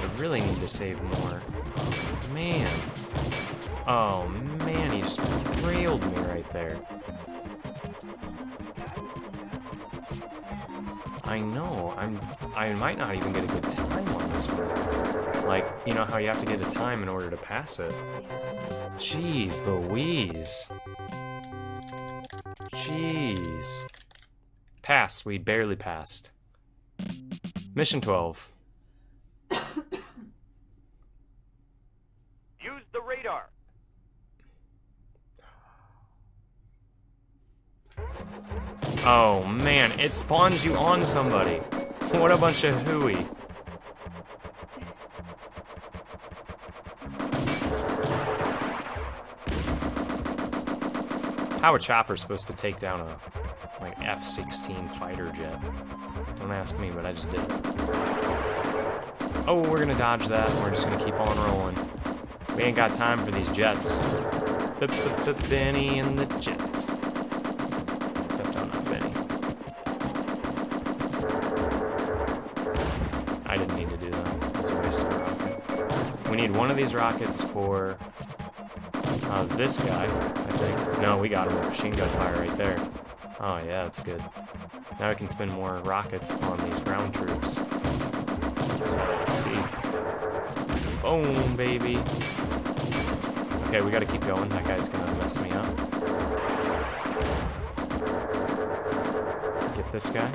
I really need to save more. Man. Oh, man, he just railed me right there. I know, I might not even get a good time on this one. Like, you know how you have to get a time in order to pass it? Jeez Louise. Jeez. Pass, we barely passed. Mission 12. Use the radar. Oh man, it spawns you on somebody. What a bunch of hooey. How a chopper supposed to take down a like F-16 fighter jet? Don't ask me, but I just did it. Oh, we're gonna dodge that, and we're just gonna keep on rolling. We ain't got time for these jets. Benny and the jets. Except I'm not Benny. I didn't need to do that. It's a waste of a rocket. We need one of these rockets for this guy, I think. No, we got him with machine gun fire right there. Oh yeah, that's good. Now we can spend more rockets on these ground troops. That's what I like to see. Boom, baby. Okay, we gotta keep going. That guy's gonna mess me up. Get this guy.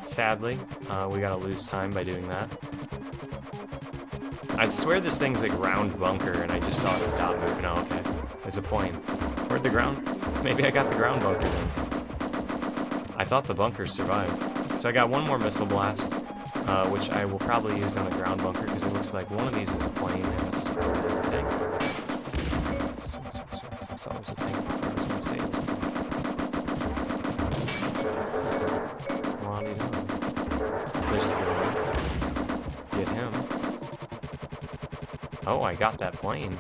Sadly, we gotta lose time by doing that. I swear this thing's a ground bunker, and I just saw it stop moving. Oh, okay. There's a plane. Where'd the ground? Maybe I got the ground bunker then. I thought the bunker survived. So I got one more missile blast, which I will probably use on the ground bunker, because it looks like one of these is a plane, and this is probably a tank. I saw it was a tank. I was gonna say it was a tank. What are you doing? This is the one. Get him. Oh, I got that plane.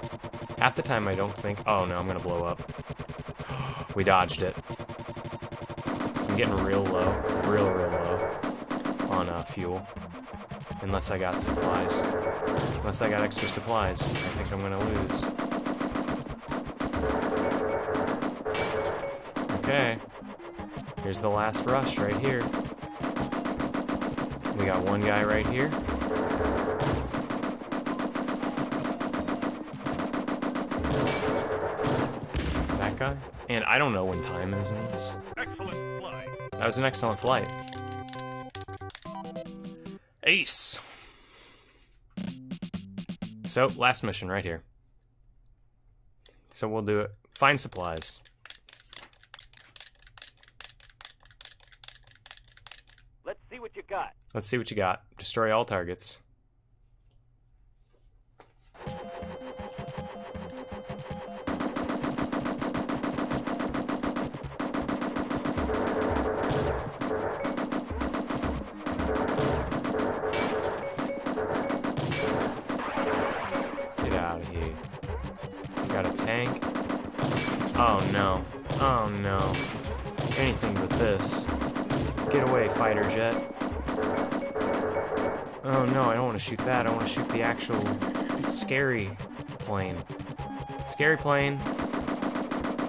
Half the time I don't think... Oh, no, I'm gonna blow up. We dodged it. I'm getting real low. Real low. On fuel. Unless I got supplies. Unless I got extra supplies. I think I'm gonna lose. Okay. Here's the last rush right here. We got one guy right here. That guy. And I don't know when time is in this. Excellent fly. That was an excellent flight. Ace! So, last mission right here. So we'll do it. Find supplies. Let's see what you got. Let's see what you got. Destroy all targets. Get out of here. Got a tank. Oh no. Oh no. Anything but this. Get away, fighter jet. Oh no, I don't want to shoot that. I want to shoot the actual scary plane. Scary plane.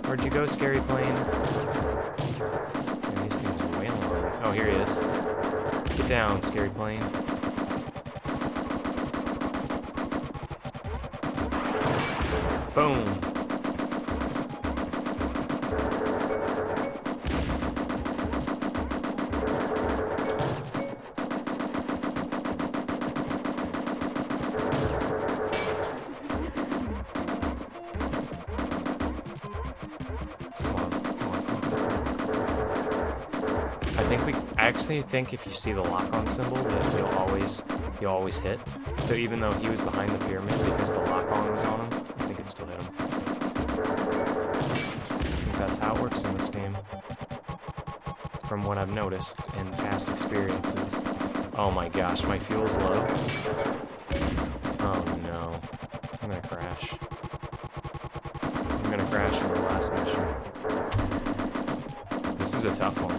Where'd you go, scary plane? Man, these things are wailing on me. Oh, here he is. Get down, scary plane. Boom. I actually think if you see the lock-on symbol that you'll always hit. So even though he was behind the pyramid because the lock-on was on him, I think it still hit him. I think that's how it works in this game. From what I've noticed in past experiences. Oh my gosh, my fuel's low. Oh no. I'm gonna crash. I'm gonna crash in the last mission. This is a tough one.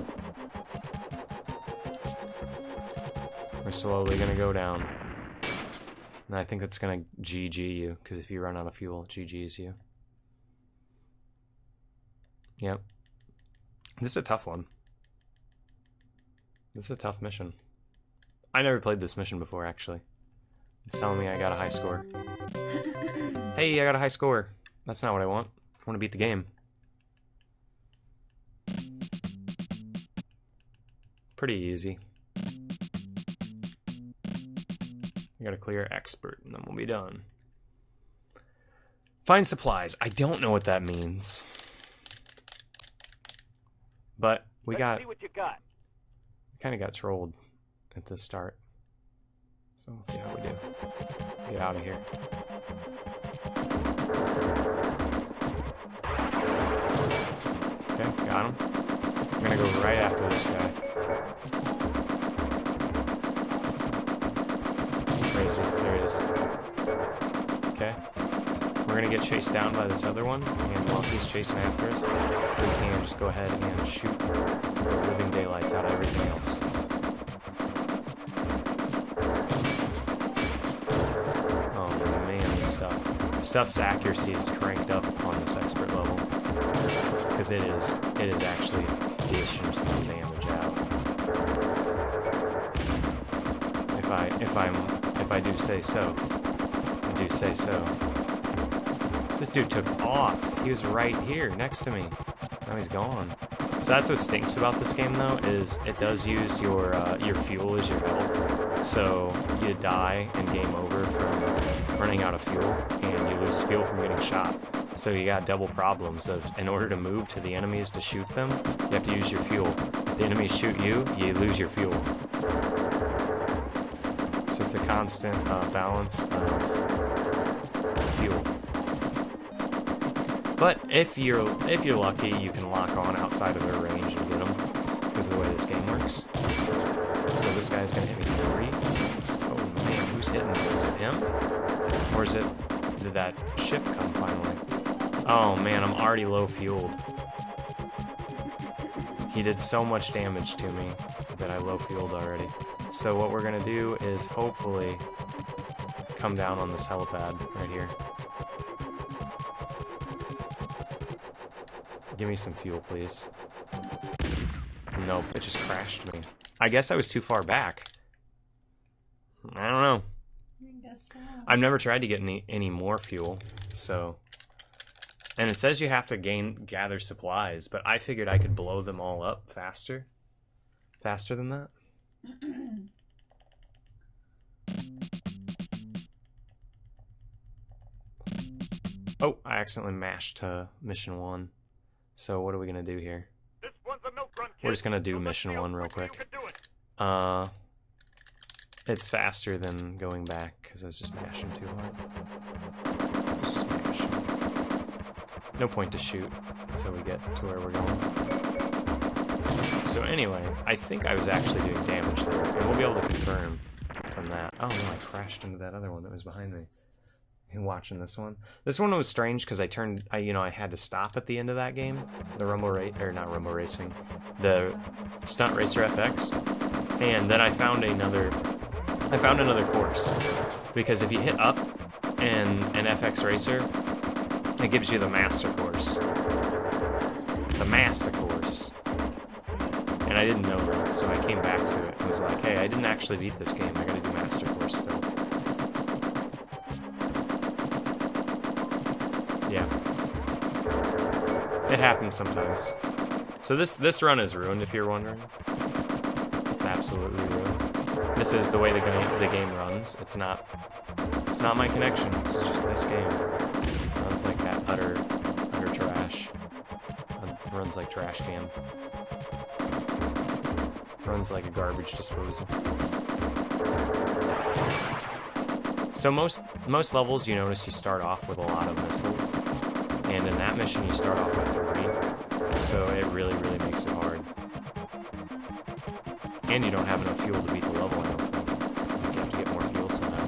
We're slowly gonna go down. And I think that's gonna GG you, because if you run out of fuel, it GG's you. Yep. This is a tough one. This is a tough mission. I never played this mission before, actually. It's telling me I got a high score. Hey, I got a high score. That's not what I want. I want to beat the game. Pretty easy. I gotta clear expert, and then we'll be done. Find supplies. I don't know what that means. But we Let's see what you got. kind of got trolled at the start. So we'll see how we do. Get out of here. Okay, got him. I'm gonna go right after this guy. Where is he? There he is. Okay. We're gonna get chased down by this other one, and while he's chasing after us, we can just go ahead and shoot the living daylights out of everything else. Oh man, this stuff's accuracy is cranked up on this expert level, because it is actually dishing some damage out. If I do say so. I do say so. This dude took off. He was right here next to me. Now he's gone. So that's what stinks about this game, though, is it does use your fuel as your health. So you die and game over from running out of fuel, and you lose fuel from getting shot. So you got double problems of, in order to move to the enemies to shoot them, you have to use your fuel. If the enemies shoot you, you lose your fuel. So it's a constant balance of fuel. But if you're lucky, you can lock on outside of their range and get them because of the way this game works. So this guy's gonna hit me for 3. Oh man, who's hitting me? Is it him? Or is it, did that ship come finally? Oh man, I'm already low fueled. He did so much damage to me that I low fueled already. So what we're gonna do is hopefully come down on this helipad right here. Give me some fuel, please. Nope, it just crashed me. I guess I was too far back. I don't know. I guess so. I've never tried to get any more fuel, so... And it says you have to gather supplies, but I figured I could blow them all up faster. Faster than that. Oh, I accidentally mashed mission 1. So what are we gonna do here? This one's a milk run, kid. We're just gonna do So let's mission see how 1 real quickly quick. you can do it. It's faster than going back because I was just mashing too hard. Let's just mash. No point to shoot until we get to where we're going. So anyway, I think I was actually doing damage there, and we'll be able to confirm from that. Oh no, I crashed into that other one that was behind me. And watching this one. This one was strange because I had to stop at the end of that game, the Rumble Racing, the Stunt Racer FX, and then I found another course, because if you hit up in an FX Racer, it gives you the Master Course. The Master Course. And I didn't know that, so I came back to it and was like, hey, I didn't actually beat this game, I gotta do Master Course still. Yeah. It happens sometimes. So this run is ruined, if you're wondering. It's absolutely ruined. This is the way the game runs. It's not my connection. This is just this game. It runs like that utter trash. It runs like trash can. It runs like a garbage disposal. So most levels, you notice you start off with a lot of missiles, and in that mission you start off with 3. So it really makes it hard. And you don't have enough fuel to beat the level, I don't think. You have to get more fuel somehow.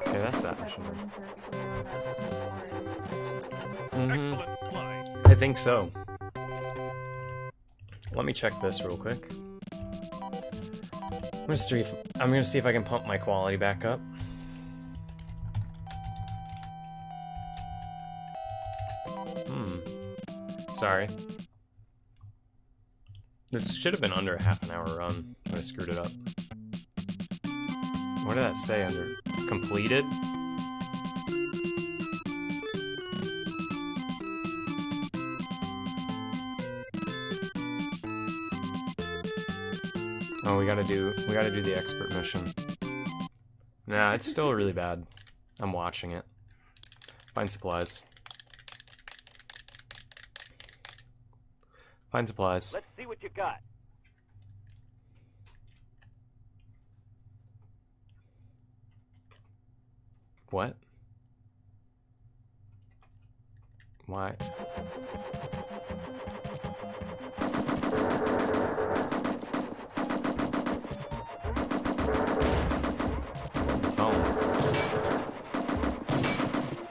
Okay, that's that mission. Excellent fly. I think so. Let me check this real quick. I'm gonna see if I can pump my quality back up. Sorry. This should have been under a half an hour run, but I screwed it up. What did that say under? Completed? Oh, we gotta do the expert mission. Nah, it's still really bad. I'm watching it. Find supplies. Find supplies. Let's see what you got. What? Why? Oh.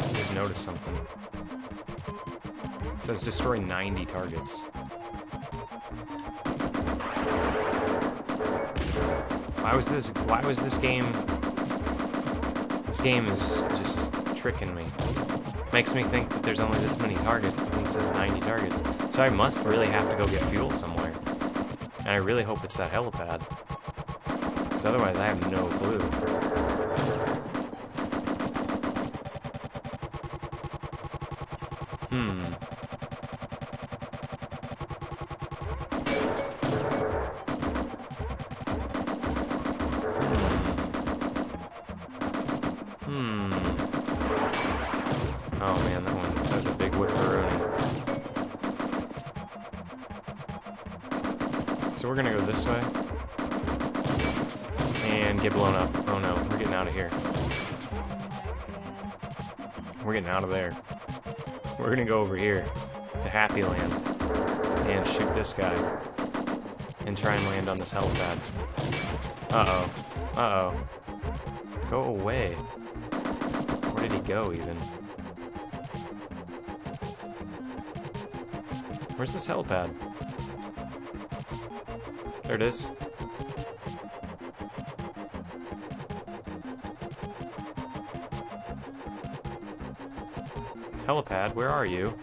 I just noticed something. It says destroy 90 targets. Why was this game... This game is just tricking me. Makes me think that there's only this many targets, but then it says 90 targets. So I must really have to go get fuel somewhere. And I really hope it's that helipad. Because otherwise I have no clue. Hmm. Hmm. Oh man, that was a big whipperoni. So we're gonna go this way. And get blown up. Oh no, we're getting out of here. We're getting out of there. We're gonna go over here to Happy Land and shoot this guy and try and land on this helipad. Uh-oh. Uh-oh. Go away. Where did he go, even? Where's this helipad? There it is. Helipad, where are you?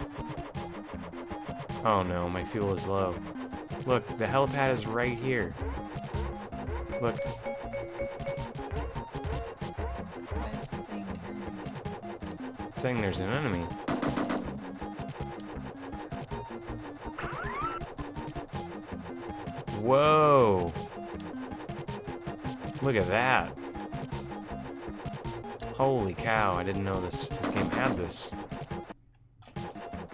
Oh no, my fuel is low. Look, the helipad is right here. Look. Why is the thing turning? It's saying there's an enemy. Whoa! Look at that. Holy cow, I didn't know this game had this.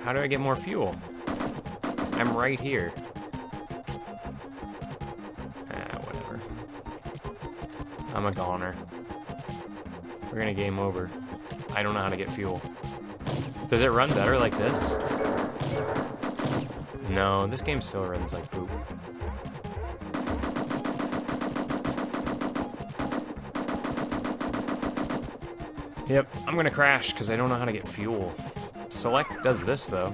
How do I get more fuel? I'm right here. Ah, whatever. I'm a goner. We're gonna game over. I don't know how to get fuel. Does it run better like this? No, this game still runs like poop. Yep, I'm gonna crash because I don't know how to get fuel. Select does this though.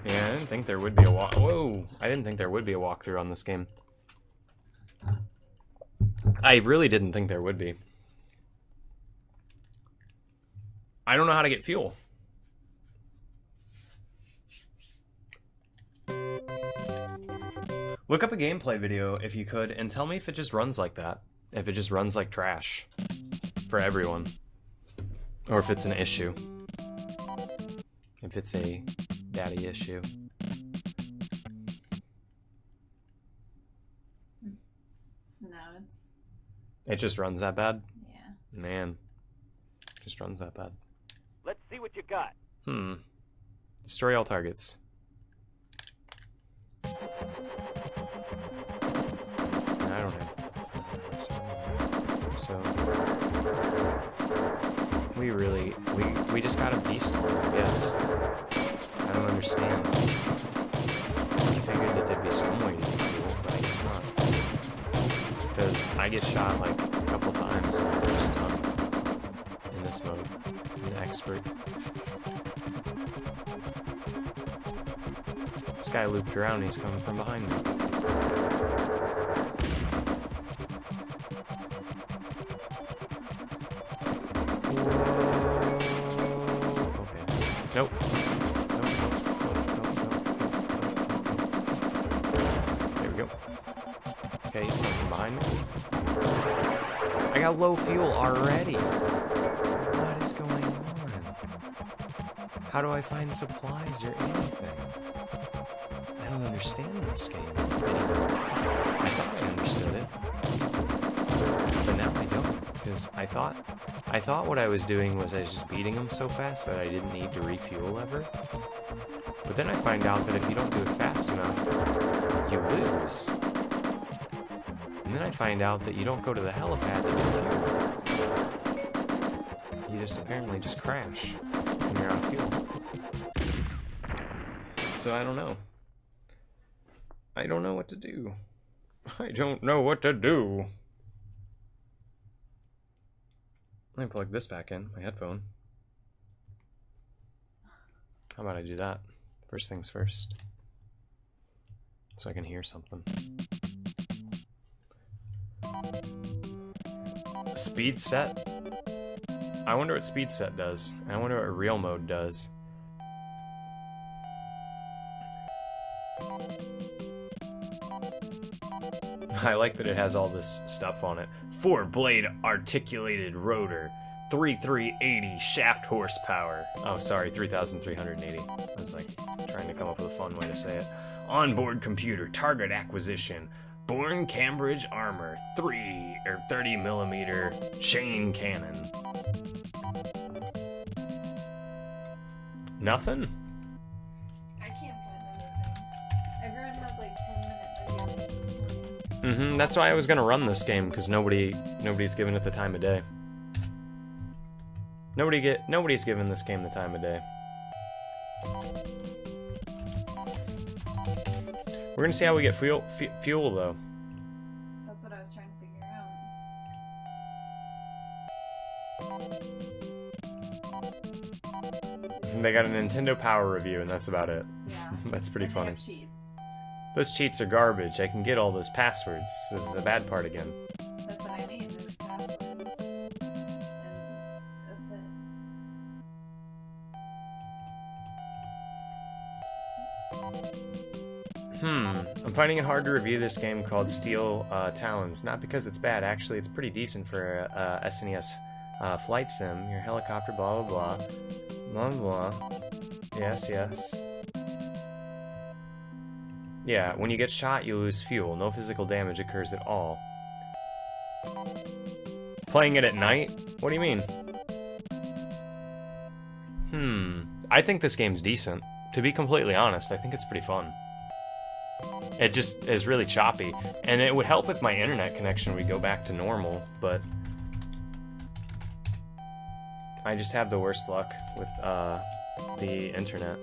Yeah, I didn't think there would be a walk. Whoa! I didn't think there would be a walkthrough on this game. I really didn't think there would be. I don't know how to get fuel. Look up a gameplay video if you could and tell me if it just runs like that. If it just runs like trash. For everyone. Or if it's an issue. If it's a daddy issue. No, it's... It just runs that bad? Yeah. Man. Just runs that bad. Let's see what you got. Destroy all targets. I don't have... So... We just got a beast on, I guess. I don't understand. I figured that there'd be some way to get fuel, but I guess not. Because I get shot like a couple times and I'm just done in this mode. I'm an expert. This guy looped around and he's coming from behind me. Nope. There we go. Okay, he's coming from behind me. I got low fuel already. What is going on? How do I find supplies or anything? I don't understand this game anymore. I thought I understood it. But now I don't. Because I thought what I was doing was I was just beating him so fast that I didn't need to refuel ever. But then I find out that if you don't do it fast enough, you lose. And then I find out that you don't go to the helipad to get fuel. You just apparently just crash when you're out of fuel. So I don't know. I don't know what to do. I don't know what to do. Let me plug this back in, my headphone. How about I do that? First things first. So I can hear something. Speed set? I wonder what speed set does. I wonder what real mode does. I like that it has all this stuff on it. 4-blade articulated rotor. 3380 shaft horsepower. Oh, sorry, 3380. I was like trying to come up with a fun way to say it. Onboard computer, target acquisition, Bourne Cambridge armor, 30 millimeter chain cannon. Nothing? I can't find anything. Everyone has like 10-minute videos. That's why I was gonna run this game, because nobody's giving it the time of day. Nobody's giving this game the time of day. We're gonna see how we get fuel though. That's what I was trying to figure out. They got a Nintendo Power review, and that's about it. Yeah. That's pretty And funny. They have cheats. Those cheats are garbage. I can get all those passwords. This is the bad part again. That's what I mean. There's passwords. And that's it. I'm finding it hard to review this game called Steel Talons. Not because it's bad. Actually, it's pretty decent for a SNES flight sim. Your helicopter, blah, blah, blah. Blah, blah. Yes, yes. Yeah, when you get shot, you lose fuel. No physical damage occurs at all. Playing it at night? What do you mean? I think this game's decent. To be completely honest, I think it's pretty fun. It just is really choppy. And it would help if my internet connection would go back to normal, but I just have the worst luck with the internet.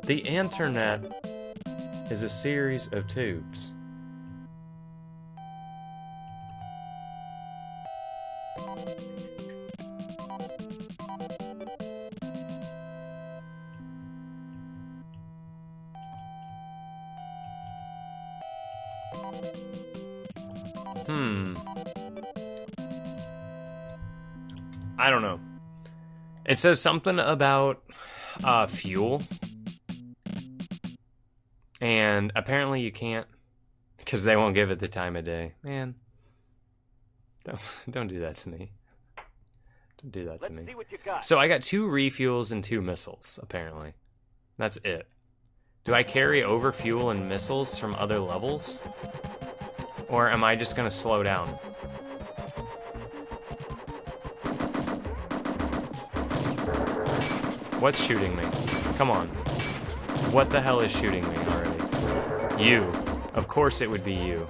The internet is a series of tubes. I don't know. It says something about fuel. And apparently you can't, because they won't give it the time of day. Man, don't do that to me. Don't do that to me. See what you got. So I got 2 refuels and 2 missiles, apparently. That's it. Do I carry over fuel and missiles from other levels? Or am I just gonna slow down? What's shooting me? Come on. What the hell is shooting me already? You. Of course it would be you.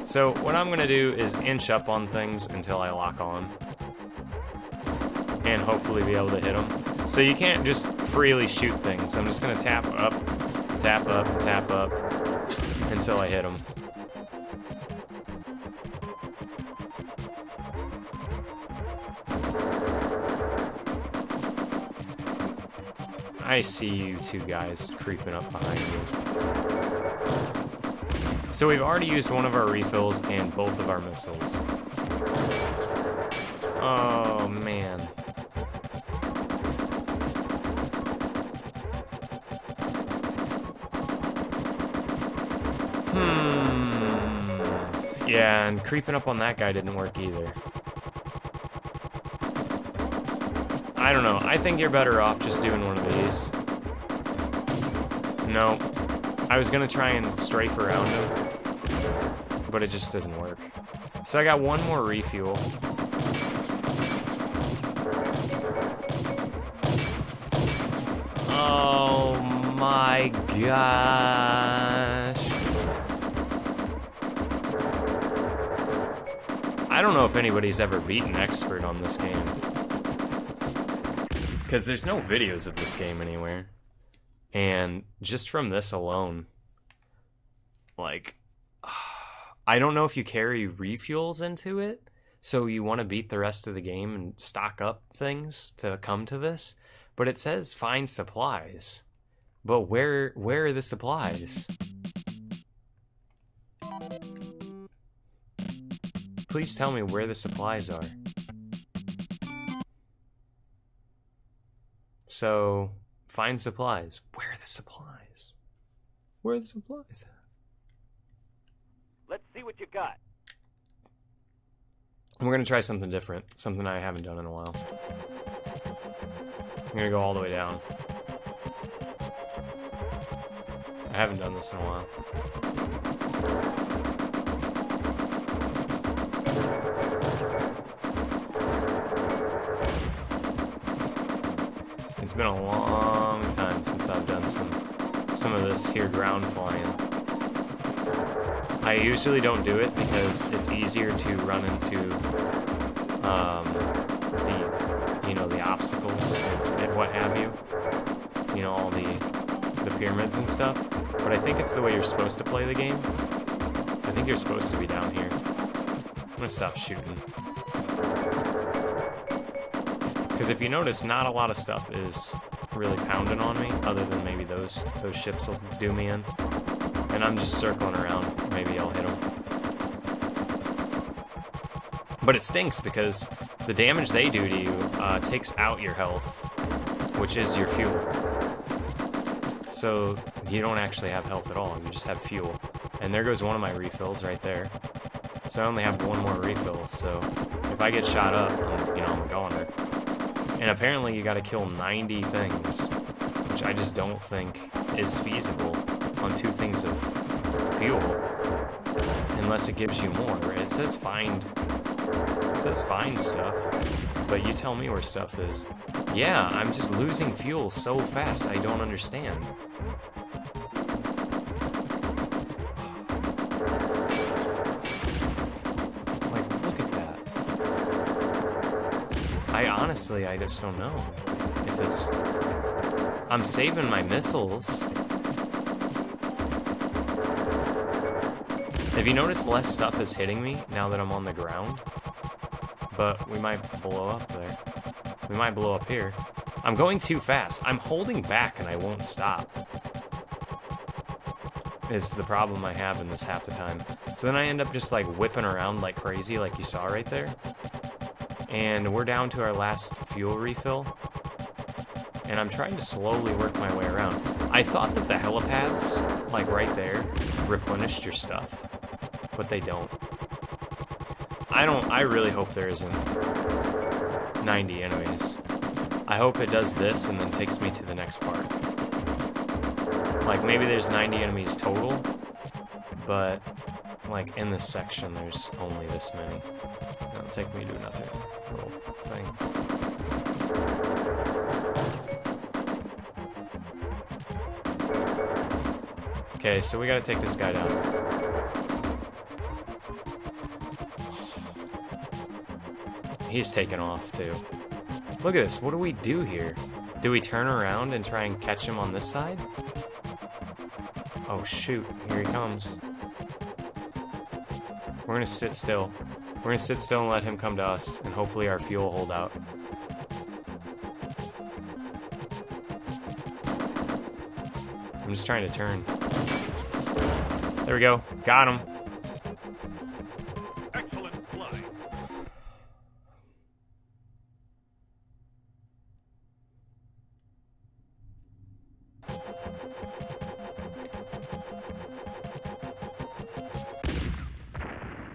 So what I'm gonna do is inch up on things until I lock on. And hopefully be able to hit them. So you can't just freely shoot things. I'm just gonna tap up, until I hit them. I see you 2 guys creeping up behind you. So we've already used one of our refills and both of our missiles. Oh, man. Yeah, and creeping up on that guy didn't work either. I don't know. I think you're better off just doing one of these. No. I was gonna try and strafe around him, but it just doesn't work. So I got 1 more refuel. Oh my gosh. I don't know if anybody's ever beaten Expert on this game. Because there's no videos of this game anywhere. And just from this alone, like, I don't know if you carry refuels into it, so you want to beat the rest of the game and stock up things to come to this, but it says find supplies. But where are the supplies? Please tell me where the supplies are. So, find supplies. Where are the supplies? Where are the supplies at? Let's see what you got. We're gonna try something different, something I haven't done in a while. I'm gonna go all the way down. I haven't done this in a while. It's been a long time since I've done some of this here ground flying. I usually don't do it because it's easier to run into the obstacles and what have you. You know, all the pyramids and stuff. But I think it's the way you're supposed to play the game. I think you're supposed to be down here. I'm gonna stop shooting. Because if you notice, not a lot of stuff is really pounding on me, other than maybe those ships will do me in. And I'm just circling around. Maybe I'll hit them. But it stinks because the damage they do to you takes out your health, which is your fuel. So you don't actually have health at all, you just have fuel. And there goes one of my refills right there. So I only have one more refill, so if I get shot up, I'm a goner. And apparently you gotta kill 90 things, which I just don't think is feasible on 2 things of fuel. Unless it gives you more. It says find stuff, but you tell me where stuff is. Yeah, I'm just losing fuel so fast, I don't understand. Like, look at that. I just don't know if it's... I'm saving my missiles. Have you noticed less stuff is hitting me now that I'm on the ground? But we might blow up there. We might blow up here. I'm going too fast. I'm holding back and I won't stop. Is the problem I have in this half the time. So then I end up just like whipping around like crazy, like you saw right there. And we're down to our last fuel refill. And I'm trying to slowly work my way around. I thought that the helipads, like right there, replenished your stuff. But they don't. I really hope there isn't 90 enemies. I hope it does this and then takes me to the next part. Like, maybe there's 90 enemies total, but, like, in this section, there's only this many. That'll take me to another little thing. Okay, so we gotta take this guy down. He's taken off, too. Look at this. What do we do here? Do we turn around and try and catch him on this side? Oh, shoot. Here he comes. We're gonna sit still. We're gonna sit still and let him come to us, and hopefully our fuel will hold out. I'm just trying to turn. There we go. Got him. Excellent flying.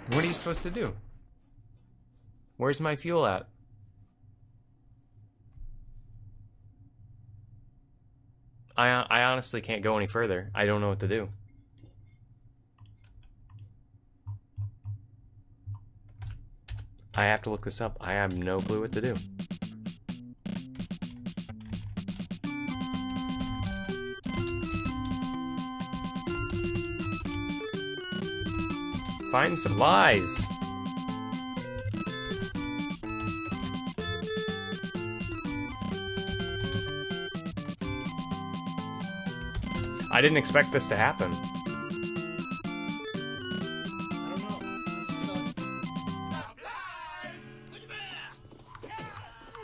What are you supposed to do? Where's my fuel at? I honestly can't go any further. I don't know what to do. I have to look this up. I have no clue what to do. Find supplies. I didn't expect this to happen.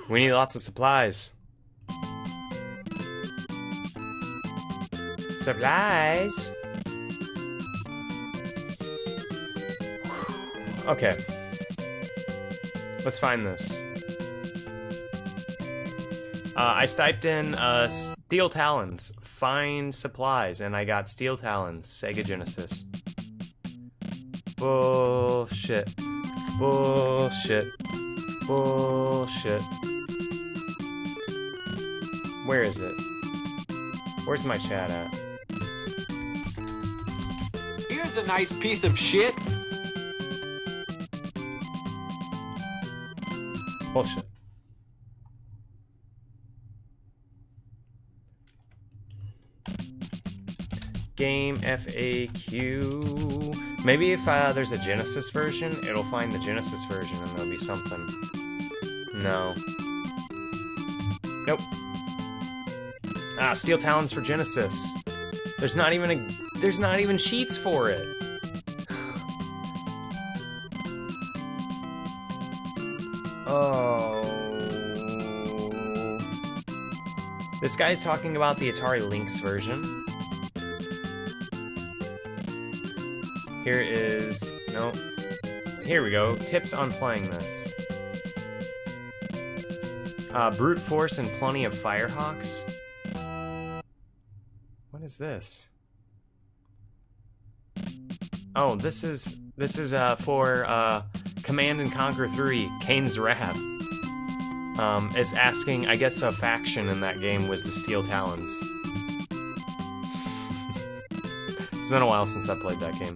We need lots of supplies. Supplies. Okay. Let's find this. I typed in Steel Talons. Find supplies, and I got Steel Talons, Sega Genesis. Bullshit. Bullshit. Bullshit. Where is it? Where's my chat at? Here's a nice piece of shit. Bullshit. Game FAQ. Maybe if there's a Genesis version, it'll find the Genesis version and there'll be something. No. Nope. Ah, Steel Talons for Genesis. There's not even sheets for it. Oh. This guy's talking about the Atari Lynx version. Here is... no. Here we go. Tips on playing this. Brute Force and plenty of Firehawks. What is this? Oh, this is for Command and Conquer 3, Kane's Wrath. It's asking, I guess a faction in that game was the Steel Talons. It's been a while since I played that game.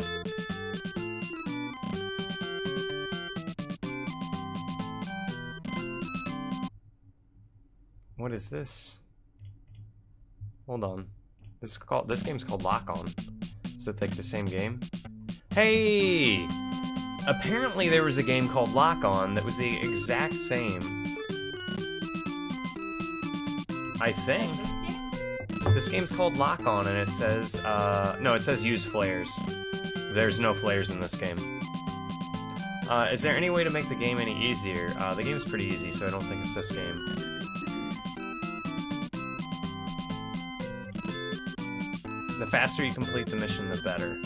What is this? Hold on. This game's called Lock On. Is it like the same game? Hey! Apparently there was a game called Lock On that was the exact same. I think. This game's called Lock On and it says, no, it says use flares. There's no flares in this game. Is there any way to make the game any easier? The game's pretty easy, so I don't think it's this game. The faster you complete the mission, the better.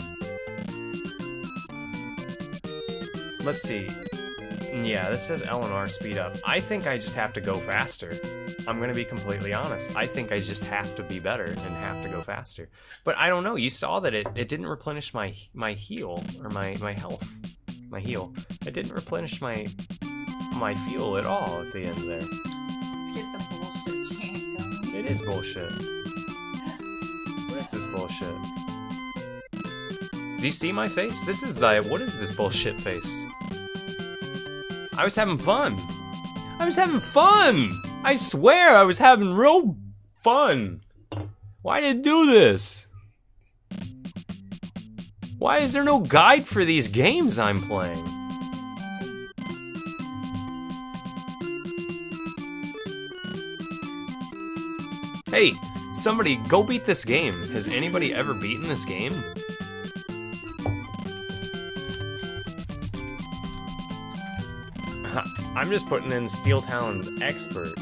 Let's see. Yeah, this says L and R speed up. I think I just have to go faster. I'm gonna be completely honest. I think I just have to be better and have to go faster. But I don't know, you saw that it didn't replenish my heal, or my health. My heal. It didn't replenish my fuel at all at the end there. Let's get the bullshit chant going. It is bullshit. What is this bullshit? Do you see my face? This is what is this bullshit face? I was having fun. I was having fun! I swear I was having real fun. Why did I do this? Why is there no guide for these games I'm playing? Hey, somebody go beat this game. Has anybody ever beaten this game? I'm just putting in Steel Talons Expert.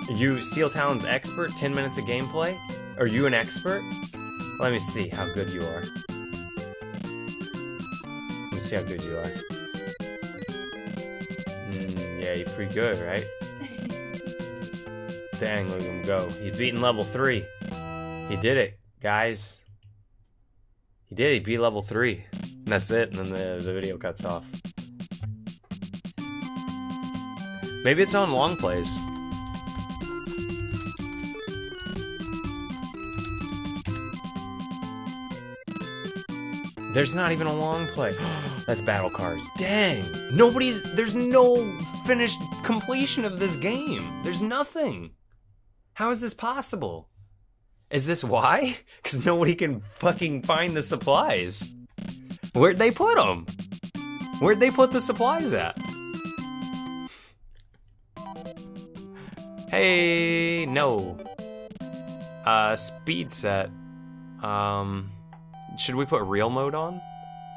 You Steel Talons Expert, 10 minutes of gameplay? Are you an expert? Let me see how good you are. Let me see how good you are. Yeah, you're pretty good, right? Dang, look at him go. He's beating level 3. He did it, guys. He did, he beat level 3. And that's it, and then the video cuts off. Maybe it's on long plays. There's not even a long play. That's battle cars. Dang! There's no finished completion of this game. There's nothing. How is this possible? Is this why? Because nobody can fucking find the supplies. Where'd they put them? Where'd they put the supplies at? Hey, no. Speed set. Should we put real mode on?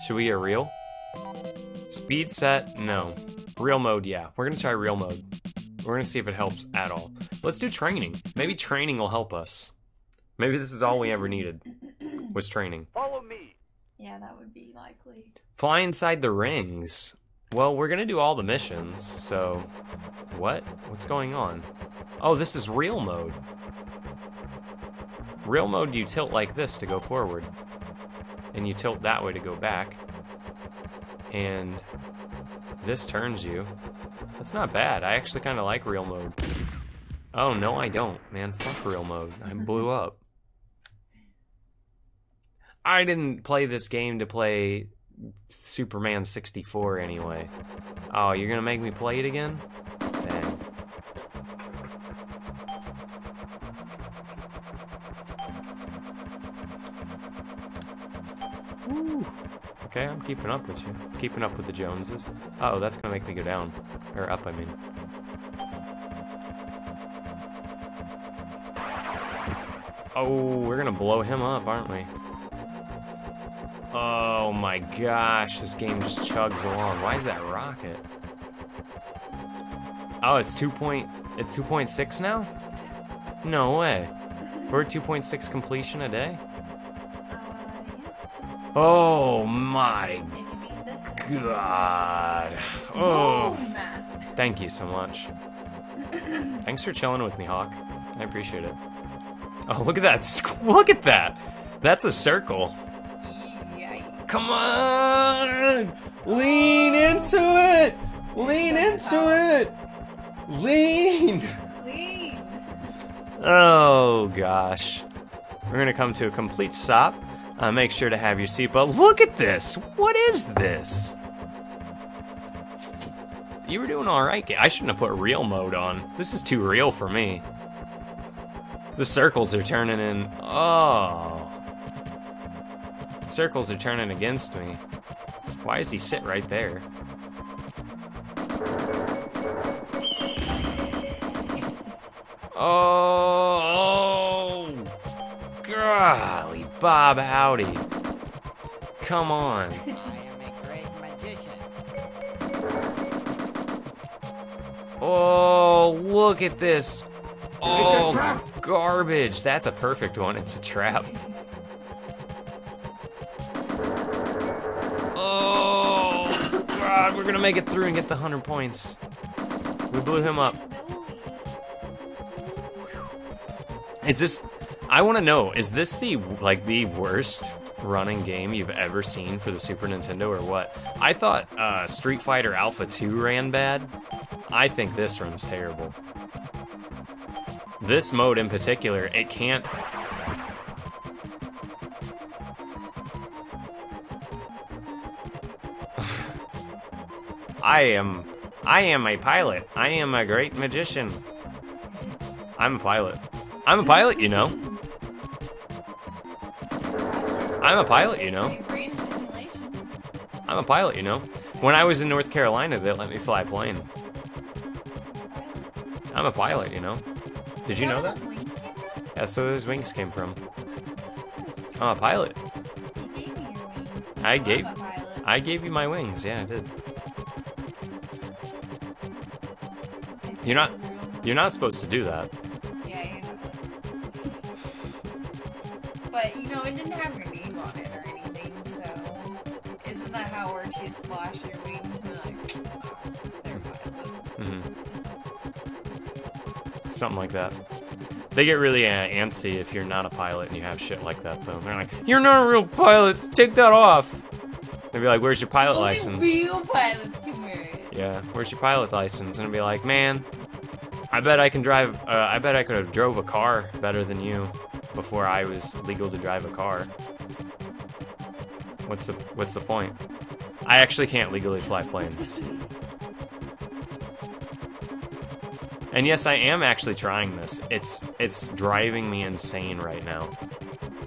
Should we get real? Speed set, no. Real mode, yeah. We're gonna try real mode. We're gonna see if it helps at all. Let's do training. Maybe training will help us. Maybe this is all we ever needed, was training. Follow me. Yeah, that would be likely. Fly inside the rings. Well, we're gonna do all the missions, so... What? What's going on? Oh, this is real mode. Real mode, you tilt like this to go forward. and you tilt that way to go back. And this turns you. That's not bad. I actually kind of like real mode. Oh, no, I don't. Man, fuck real mode. I blew up. I didn't play this game to play Superman 64 anyway. Oh, you're gonna make me play it again? Dang. Woo. Okay, I'm keeping up with you. Keeping up with the Joneses. Oh, that's gonna make me go down. Or up, I mean. Oh, we're gonna blow him up, aren't we? Oh my gosh, this game just chugs along. Why is that rocket? Oh, it's 2.6 now? No way. We're at 2.6 completion a day? Oh my If you beat this one. god. Oh, Boom! thank you so much. Thanks for chilling with me, Hawk. I appreciate it. Oh, look at that. Look at that. That's a circle. Yikes. Come on! Lean into it! Lean into it! Lean! Lean. Oh gosh. We're gonna come to a complete stop. Make sure to have your seatbelt. Look at this! What is this? You were doing alright. I shouldn't have put real mode on. This is too real for me. The circles are turning in. Oh. Circles are turning against me. Why does he sit right there? Oh, golly, Bob Howdy. Come on. I am a great magician. Oh, look at this. Oh, garbage. That's a perfect one. It's a trap. Oh, God, we're gonna make it through and get the 100 points. We blew him up. Is this, I want to know, is this the worst running game you've ever seen for the Super Nintendo or what? I thought Street Fighter Alpha 2 ran bad. I think this runs terrible. This mode in particular, it can't... I am a pilot. I am a great magician. I'm a pilot. I'm a pilot, you know. I'm a pilot, you know. Brain simulation. I'm a pilot, you know. When I was in North Carolina, they let me fly a plane. I'm a pilot, you know. Did you know that? Those wings came from? Yeah, so those wings came from. I'm a pilot. You gave me your wings. I I'm gave- a pilot. I gave you my wings. Yeah, I did. If You're not- it was real money. You're not supposed to do that. Yeah, you're not. But, you know, it didn't have your name on it or anything, so... Isn't that how it works? You just flash your wings and like, oh, they're pilot. Hmm. Something like that. They get really antsy if you're not a pilot and you have shit like that, though. They're like, "You're not a real pilot. Take that off." They'd be like, "Where's your pilot license?" Only real pilots can wear it. Yeah, "Where's your pilot license?" And I'd be like, "Man, I bet I can drive. I bet I could have drove a car better than you before I was legal to drive a car. What's the point? I actually can't legally fly planes." And yes, I am actually trying this. It's driving me insane right now.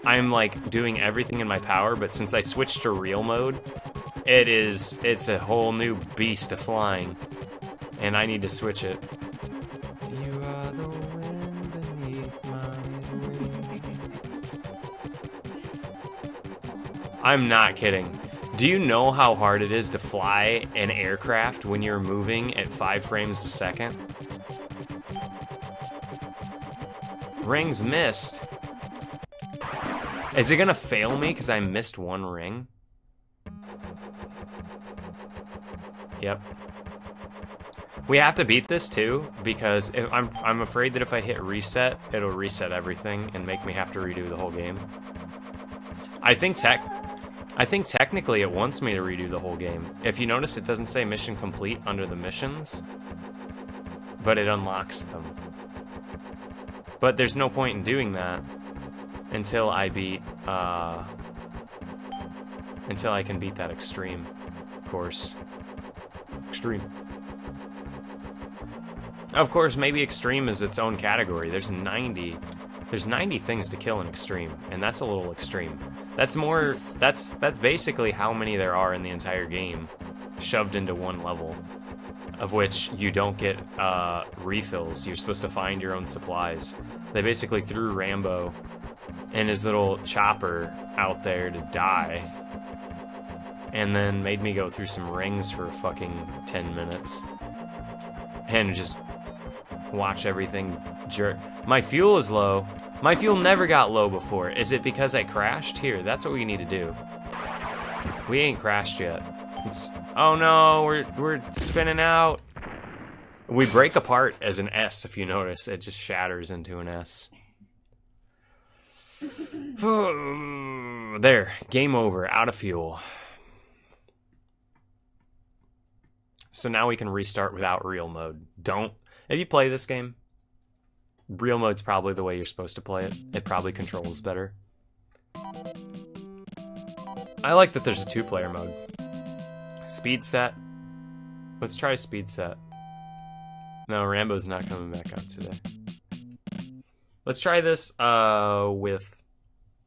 I'm like doing everything in my power, but since I switched to real mode, it's a whole new beast of flying. And I need to switch it. You are the wind beneath my wings. I'm not kidding. Do you know how hard it is to fly an aircraft when you're moving at 5 frames a second? Rings missed. Is it gonna fail me because I missed one ring? Yep. We have to beat this too, because I'm afraid that if I hit reset, it'll reset everything and make me have to redo the whole game. I think I think technically it wants me to redo the whole game. If you notice, it doesn't say mission complete under the missions, but it unlocks them. But there's no point in doing that until I beat, until I can beat that extreme course. Extreme. Of course, maybe extreme is its own category. There's 90 things to kill in extreme, and that's a little extreme. That's basically how many there are in the entire game, shoved into one level, of which you don't get refills. You're supposed to find your own supplies. They basically threw Rambo and his little chopper out there to die, and then made me go through some rings for fucking 10 minutes and just watch everything jerk. My fuel is low. My fuel never got low before. Is it because I crashed? Here, that's what we need to do. We ain't crashed yet. Oh no, we're spinning out. We break apart as an S, if you notice. It just shatters into an S. There, game over, out of fuel. So now we can restart without real mode. If you play this game, real mode's probably the way you're supposed to play it. It probably controls better. I like that there's a 2-player mode. Speed set. Let's try speed set. No, Rambo's not coming back out today. Let's try this with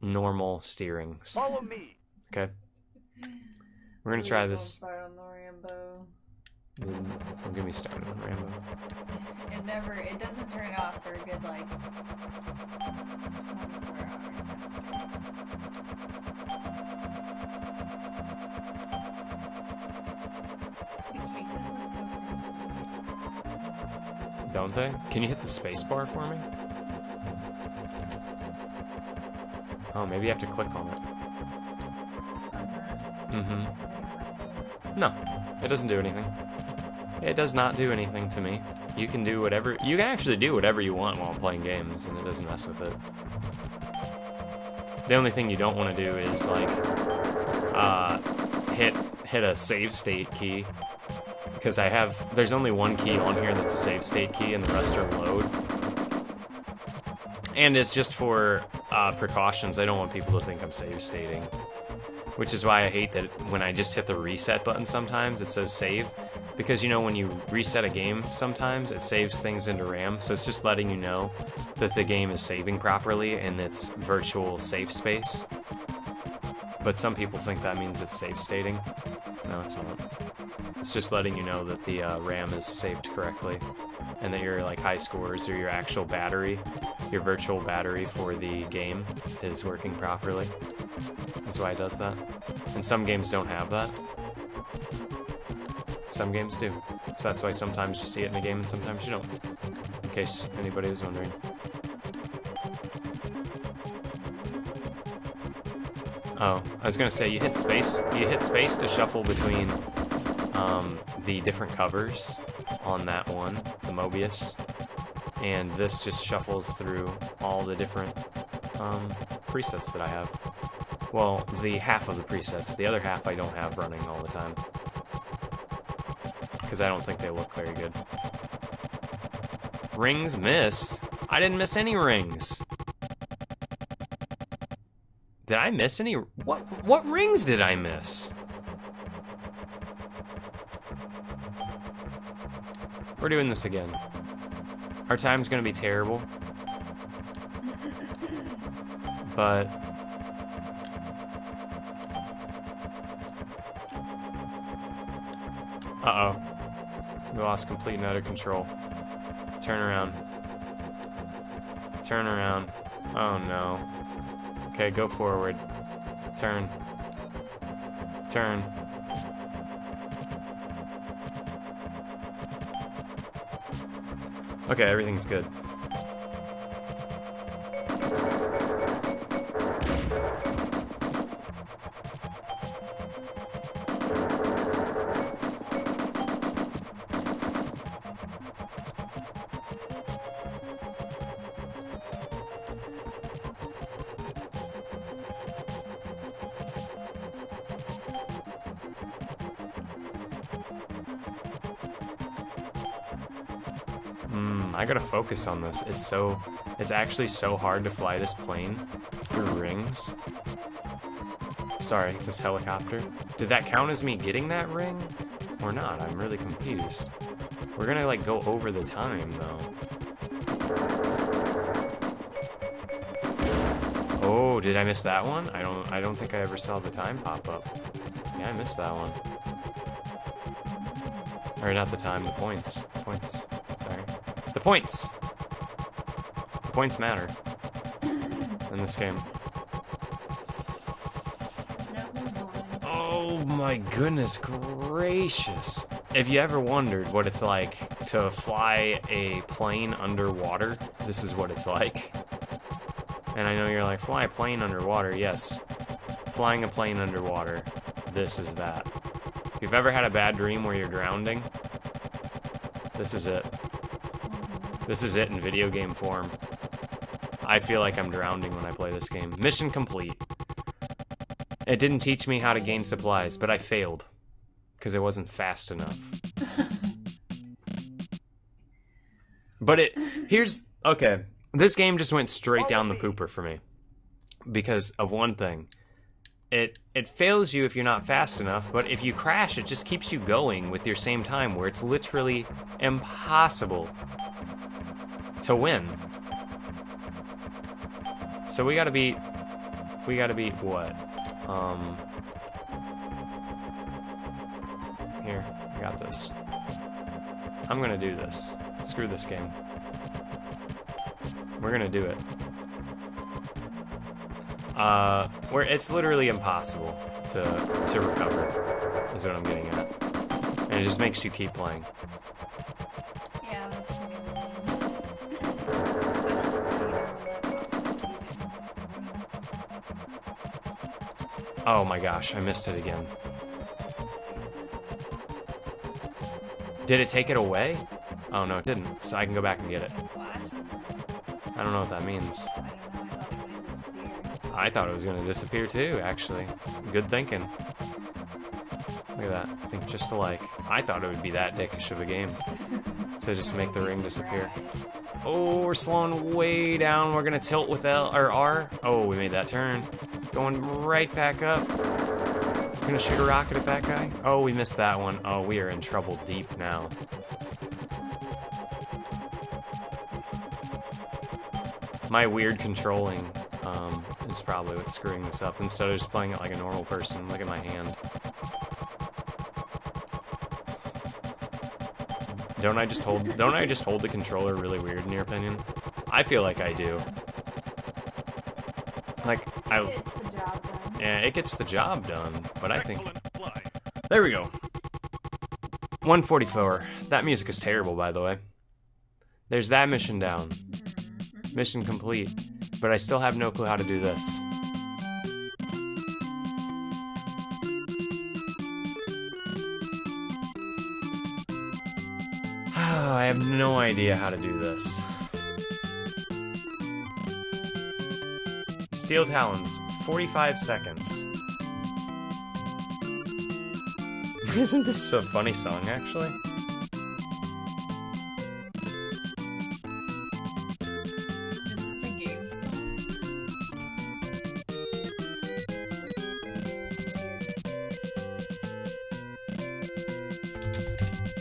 normal steerings. Follow me. Okay. We're gonna try Please this. Don't start on the Rambo. Don't get me started on Rambo. It doesn't turn off for a good, like, 24 hours. The cases look so good. Don't they? Can you hit the space bar for me? Oh, maybe you have to click on it. Mm-hmm. No, it doesn't do anything. It does not do anything to me. You can do whatever, you can actually do whatever you want while playing games, and it doesn't mess with it. The only thing you don't want to do is, like, hit a save state key. Because there's only one key on here that's a save state key, and the rest are load. And it's just for precautions. I don't want people to think I'm save stating. Which is why I hate that when I just hit the reset button sometimes, it says save. Because, you know, when you reset a game sometimes, it saves things into RAM. So it's just letting you know that the game is saving properly in its virtual safe space. But some people think that means it's save stating. No, it's not. It's just letting you know that the RAM is saved correctly. And that your, like, high scores or your actual battery, your virtual battery for the game is working properly. That's why it does that. And some games don't have that. Some games do. So that's why sometimes you see it in a game and sometimes you don't. In case anybody was wondering. Oh, I was gonna say you hit space to shuffle between the different covers on that one, the Mobius. And this just shuffles through all the different presets that I have. Well, the half of the presets. The other half I don't have running all the time. Because I don't think they look very good. Rings missed? I didn't miss any rings. Did I miss any? What rings did I miss? We're doing this again. Our time's gonna be terrible. But uh-oh. We lost complete and utter control. Turn around. Turn around. Oh no. Okay, go forward. Turn. Turn. Okay, everything's good. I gotta focus on this. It's actually so hard to fly this plane through rings. Sorry, this helicopter. Did that count as me getting that ring? Or not? I'm really confused. We're gonna like go over the time though. Oh, did I miss that one? I don't think I ever saw the time pop up. Yeah, I missed that one. Or not the time, the points. The points. Sorry. The points! The points matter in this game. Oh my goodness gracious. If you ever wondered what it's like to fly a plane underwater, this is what it's like. And I know you're like, fly a plane underwater. Yes, flying a plane underwater. This is that. If you've ever had a bad dream where you're drowning, this is it. This is it in video game form. I feel like I'm drowning when I play this game. Mission complete. It didn't teach me how to gain supplies, but I failed. Because it wasn't fast enough. But okay. This game just went straight down the pooper for me. Because of one thing. It fails you if you're not fast enough, but if you crash, it just keeps you going with your same time, where it's literally impossible to win. So we gotta beat what? Here, I got this. I'm gonna do this. Screw this game. We're gonna do it. Where it's literally impossible to recover, is what I'm getting at. And it just makes you keep playing. Yeah, that's pretty lame. Oh my gosh, I missed it again. Did it take it away? Oh no, it didn't. So I can go back and get it. Flash? I don't know what that means. I don't know, I thought it might disappear. I thought it was gonna disappear too, actually. Good thinking. Look at that. I think just alike. I thought it would be that dickish of a game to just make the ring disappear. Oh, we're slowing way down. We're gonna tilt with L or R. Oh, we made that turn. Going right back up. Gonna shoot a rocket at that guy. Oh, we missed that one. Oh, we are in trouble deep now. My weird controlling is probably what's screwing this up. Instead of just playing it like a normal person. Look at my hand. Don't I just hold the controller really weird in your opinion? I feel like I do. Like It's the job done. yeah, it gets the job done, but I think Excellent fly. there we go. 144. That music is terrible, by the way. There's that mission down. Mission complete. But I still have no clue how to do this. I have no idea how to do this. Steel Talons, 45 seconds. Isn't this a funny song, actually? This is the game song.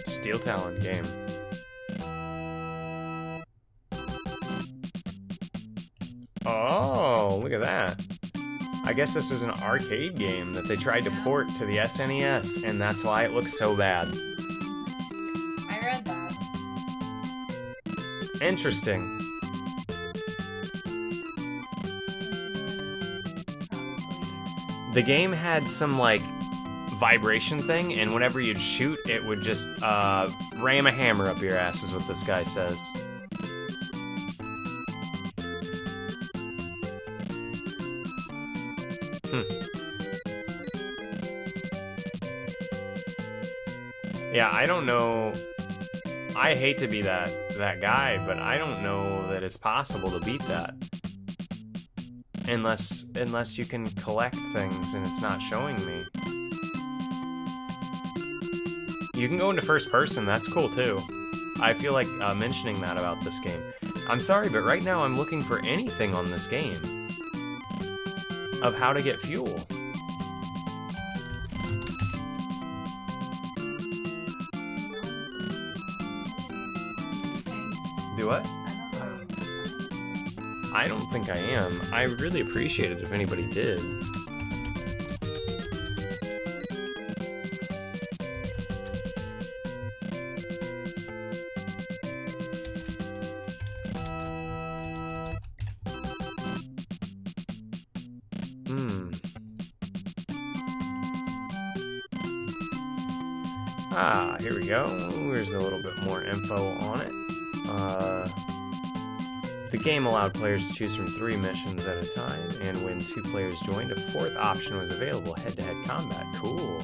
Steel Talon game. Oh, look at that. I guess this was an arcade game that they tried to port to the SNES, and that's why it looks so bad. I read that. Interesting. The game had some, like, vibration thing, and whenever you'd shoot, it would just, ram a hammer up your ass, is what this guy says. Yeah, I don't know. I hate to be that guy, but I don't know that it's possible to beat that. Unless you can collect things and it's not showing me. You can go into first person, that's cool too. I feel like mentioning that about this game. I'm sorry, but right now I'm looking for anything on this game of how to get fuel. Do what? I don't think I am. I would really appreciate it if anybody did. Ah, here we go. Here's a little bit more info on it. The game allowed players to choose from 3 missions at a time, and when 2 players joined, a 4th option was available, head-to-head combat. Cool.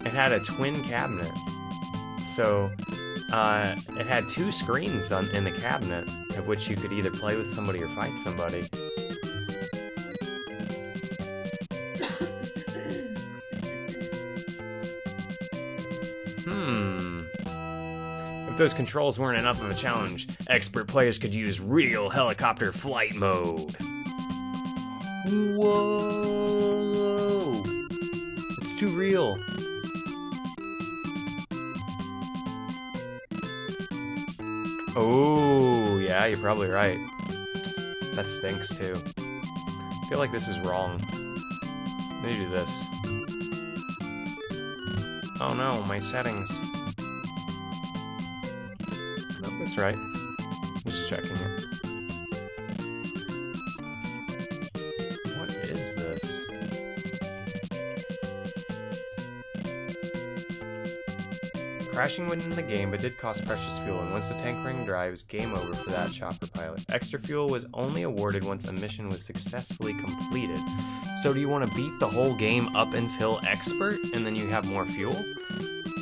It had a twin cabinet, so it had 2 screens in the cabinet, of which you could either play with somebody or fight somebody. If those controls weren't enough of a challenge, expert players could use real helicopter flight mode. Whoa! It's too real. Oh, yeah, you're probably right. That stinks too. I feel like this is wrong. Let me do this. Oh no, my settings. Nope, that's right. I'm just checking it. What is this? Crashing wouldn't in the game, but did cost precious fuel, and once the tank ran dry, it was game over for that chopper pilot. Extra fuel was only awarded once a mission was successfully completed. So do you want to beat the whole game up until expert, and then you have more fuel?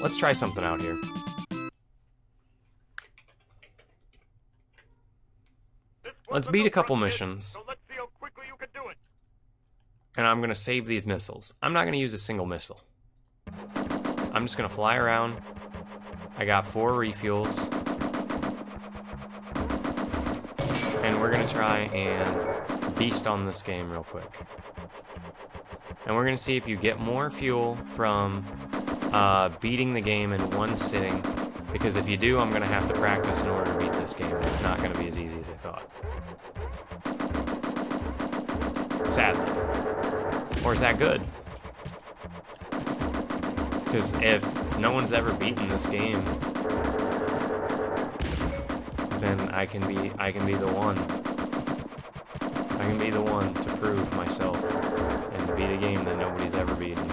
Let's try something out here. Let's beat a couple missions. So let's see how quickly you can do it. And I'm going to save these missiles. I'm not going to use a single missile. I'm just going to fly around. I got 4 refuels. And we're going to try and beast on this game real quick. And we're going to see if you get more fuel from beating the game in one sitting. Because if you do, I'm going to have to practice in order to beat this game. It's not going to be as easy as I thought. Sadly. Or is that good? Because if no one's ever beaten this game, then I can be the one. I can be the one to prove myself and beat a game that nobody's ever beaten.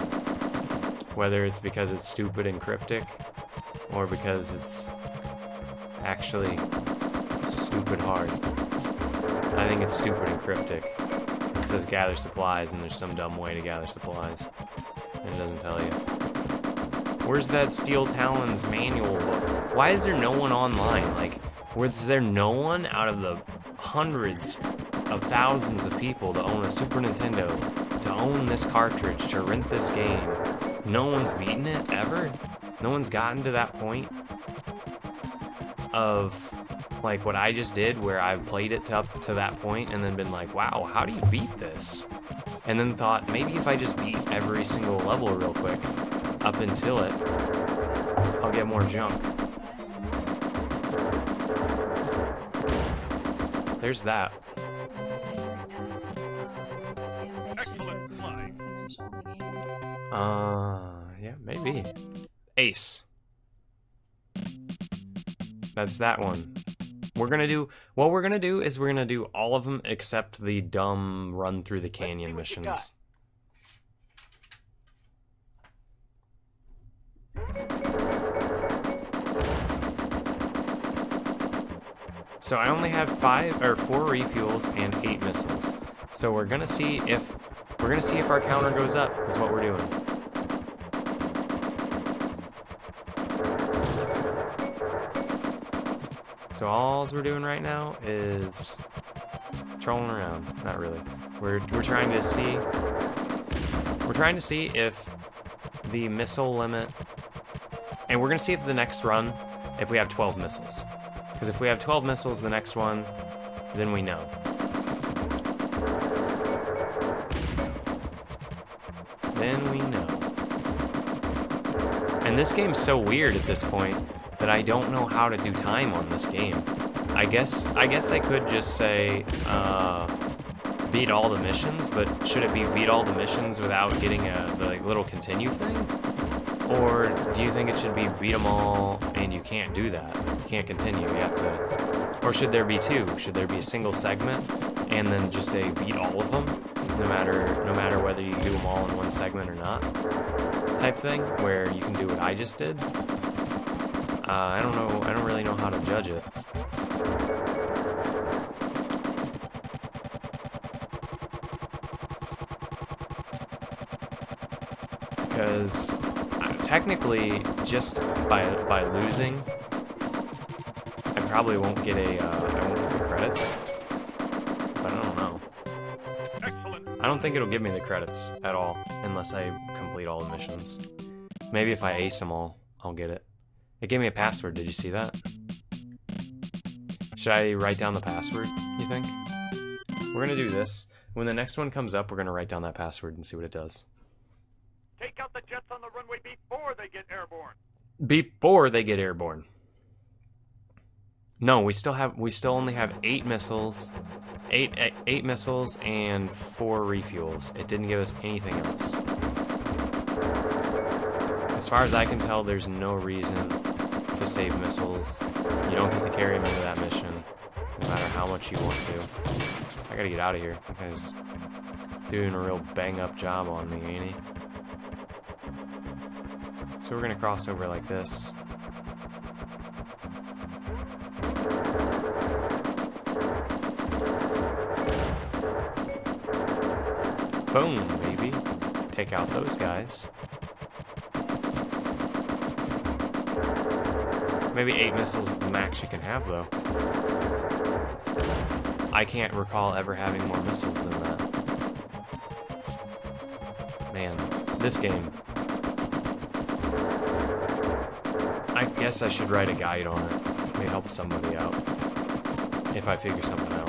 Whether it's because it's stupid and cryptic, or because it's actually stupid hard. I think it's stupid and cryptic. It says gather supplies, and there's some dumb way to gather supplies. And it doesn't tell you. Where's that Steel Talons manual book? Why is there no one online? Like, was there no one out of the hundreds of thousands of people to own a Super Nintendo, to own this cartridge, to rent this game? No one's beaten it, ever? No one's gotten to that point of, like, what I just did, where I've played it up to that point and then been like, wow, how do you beat this? And then thought, maybe if I just beat every single level real quick, up until it, I'll get more junk. There's that. Excellent flying. Yeah, maybe. Ace. That's that one. What we're gonna do is we're gonna do all of them except the dumb run through the canyon missions. So I only have 4 refuels and 8 missiles. So we're gonna see if our counter goes up, is what we're doing. So all we're doing right now is trolling around. Not really. We're trying to see if the missile limit, and we're gonna see if the next run, if we have 12 missiles. Because if we have 12 missiles the next one, then we know. Then we know. And this game's so weird at this point that I don't know how to do time on this game. I guess I could just say beat all the missions, but should it be beat all the missions without getting the like, little continue thing? Or do you think it should be beat them all and you can't do that? You can't continue, you have to... Or should there be two? Should there be a single segment and then just a beat all of them? No matter whether you do them all in one segment or not? Type thing, where you can do what I just did? I don't know, I don't really know how to judge it. Because technically, just by losing, I probably won't get I won't get the credits. But I don't know. Excellent. I don't think it'll give me the credits at all unless I complete all the missions. Maybe if I ace them all, I'll get it. It gave me a password. Did you see that? Should I write down the password, you think? We're gonna do this. When the next one comes up, we're gonna write down that password and see what it does. Take out the jets on the runway before they get airborne. Before they get airborne. No, we still only have 8 missiles. 8 missiles and 4 refuels. It didn't give us anything else. As far as I can tell, there's no reason to save missiles. You don't get to carry them into that mission, no matter how much you want to. I gotta get out of here. That guy's doing a real bang-up job on me, ain't he? So we're gonna cross over like this. Boom, baby. Take out those guys. Maybe 8 missiles is the max you can have, though. I can't recall ever having more missiles than that. Man, this game. I guess I should write a guide on it. May help somebody out. If I figure something out.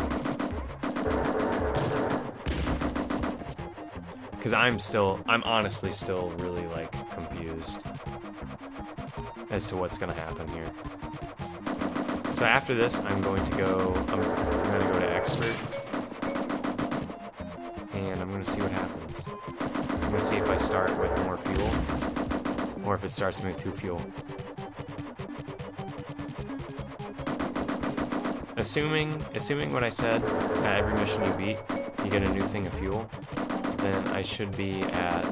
Because I'm honestly still really, like, confused as to what's going to happen here. So after this, I'm going to go to Expert. And I'm going to see what happens. I'm going to see if I start with more fuel, or if it starts me with 2 fuel. Assuming what I said, that every mission you beat, you get a new thing of fuel, then I should be at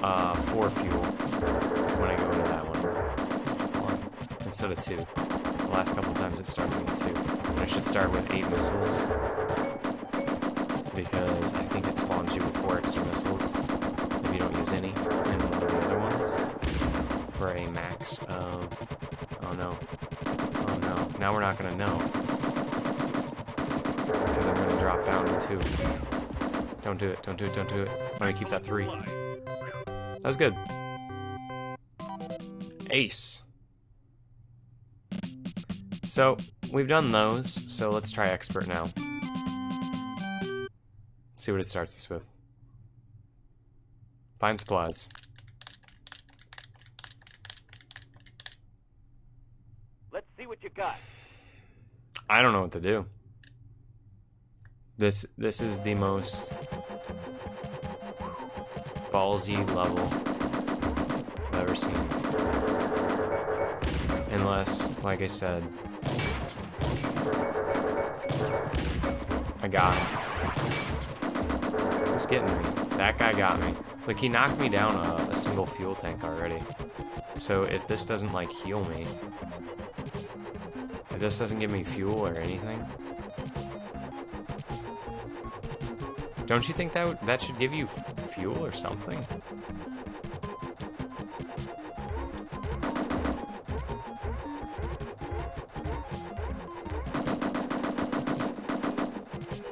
4 fuel when I go into that one. Instead of 2. The last couple times it started with 2. And I should start with 8 missiles, because I think it spawns you with 4 extra missiles if you don't use any in one of the other ones, for a max of... oh no. Oh no. Now we're not gonna know. Because I'm gonna drop down to 2. Don't do it, don't do it, don't do it. Let me keep that 3. That was good. Ace. So, we've done those, so let's try Expert now. See what it starts us with. Find supplies. Let's see what you got. I don't know what to do. This is the most ballsy level I've ever seen. Unless, like I said, I got him. Who's getting me? That guy got me. Look, he knocked me down a single fuel tank already. So if this doesn't, like, heal me, if this doesn't give me fuel or anything, don't you think that should give you fuel or something?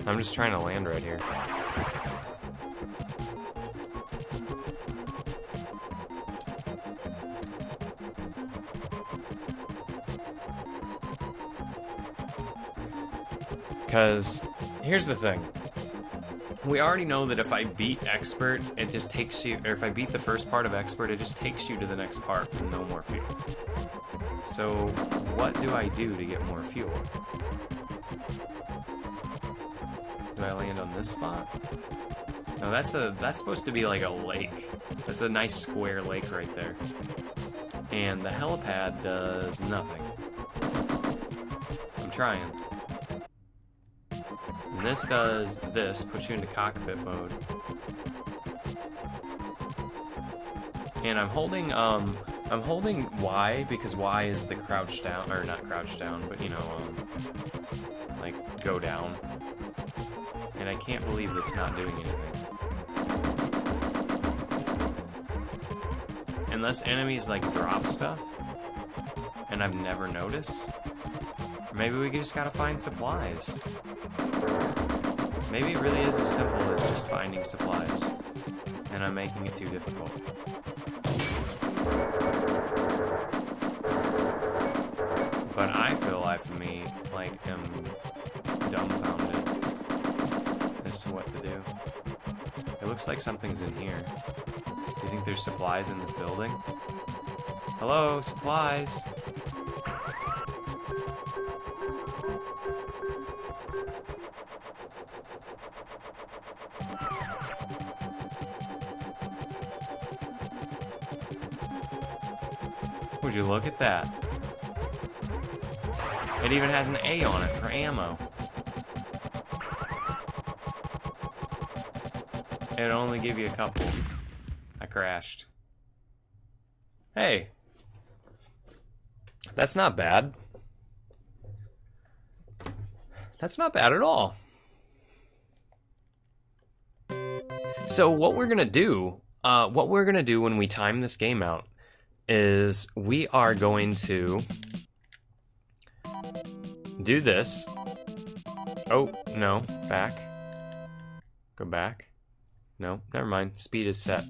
I'm just trying to land right here. Because here's the thing. We already know that if I beat Expert, it just takes you, or if I beat the first part of Expert, it just takes you to the next part with no more fuel. So what do I do to get more fuel? Do I land on this spot? No, that's supposed to be like a lake. That's a nice square lake right there. And the helipad does nothing. I'm trying. And this does this, puts you into cockpit mode. And I'm holding Y because Y is the crouch down, or not crouch down, but you know, like go down. And I can't believe it's not doing anything. Unless enemies like drop stuff, and I've never noticed. Maybe we just gotta find supplies. Maybe it really is as simple as just finding supplies, and I'm making it too difficult. But I, for the life of me, like, am dumbfounded as to what to do. It looks like something's in here. Do you think there's supplies in this building? Hello, supplies! Would you look at that? It even has an A on it for ammo. It'd only give you a couple. I crashed. Hey. That's not bad. That's not bad at all. So what we're gonna do when we time this game out is we are going to do this. Oh, no, back. Go back. No, never mind. Speed is set.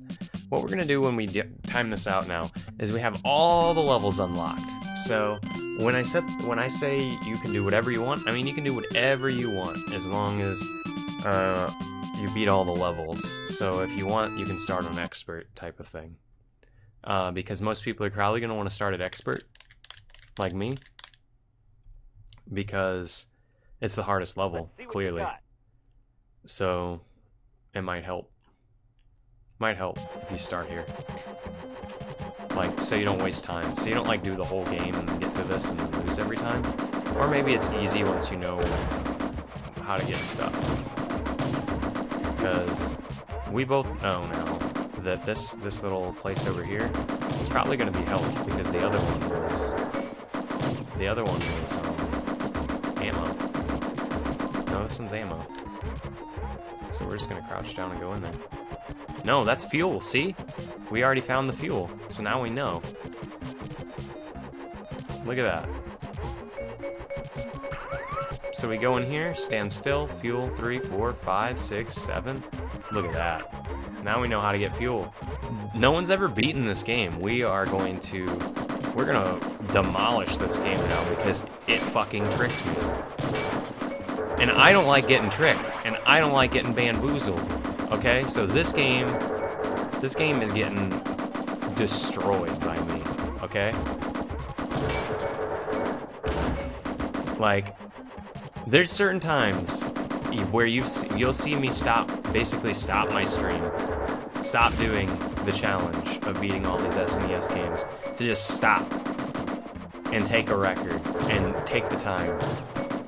What we're gonna do when we time this out now is we have all the levels unlocked. So when I say you can do whatever you want, I mean you can do whatever you want as long as you beat all the levels. So if you want, you can start on expert type of thing. Because most people are probably gonna want to start at expert, like me, because it's the hardest level, clearly. So it might help. Might help if you start here. Like, so you don't waste time. So you don't like do the whole game and then get to this and then lose every time. Or maybe it's easy once you know how to get stuff. Because we both know now that this little place over here is probably going to be health because the other one was ammo. No, this one's ammo. So we're just going to crouch down and go in there. No, that's fuel, see? We already found the fuel, so now we know. Look at that. So we go in here, stand still, fuel, 3, 4, 5, 6, 7. Look at that. Now we know how to get fuel. No one's ever beaten this game. We're gonna demolish this game now because it fucking tricked me. And I don't like getting tricked, and I don't like getting bamboozled. Okay, so this game is getting destroyed by me, okay? Like, there's certain times where you'll see me basically stop my stream, stop doing the challenge of beating all these SNES games, to just stop and take a record and take the time.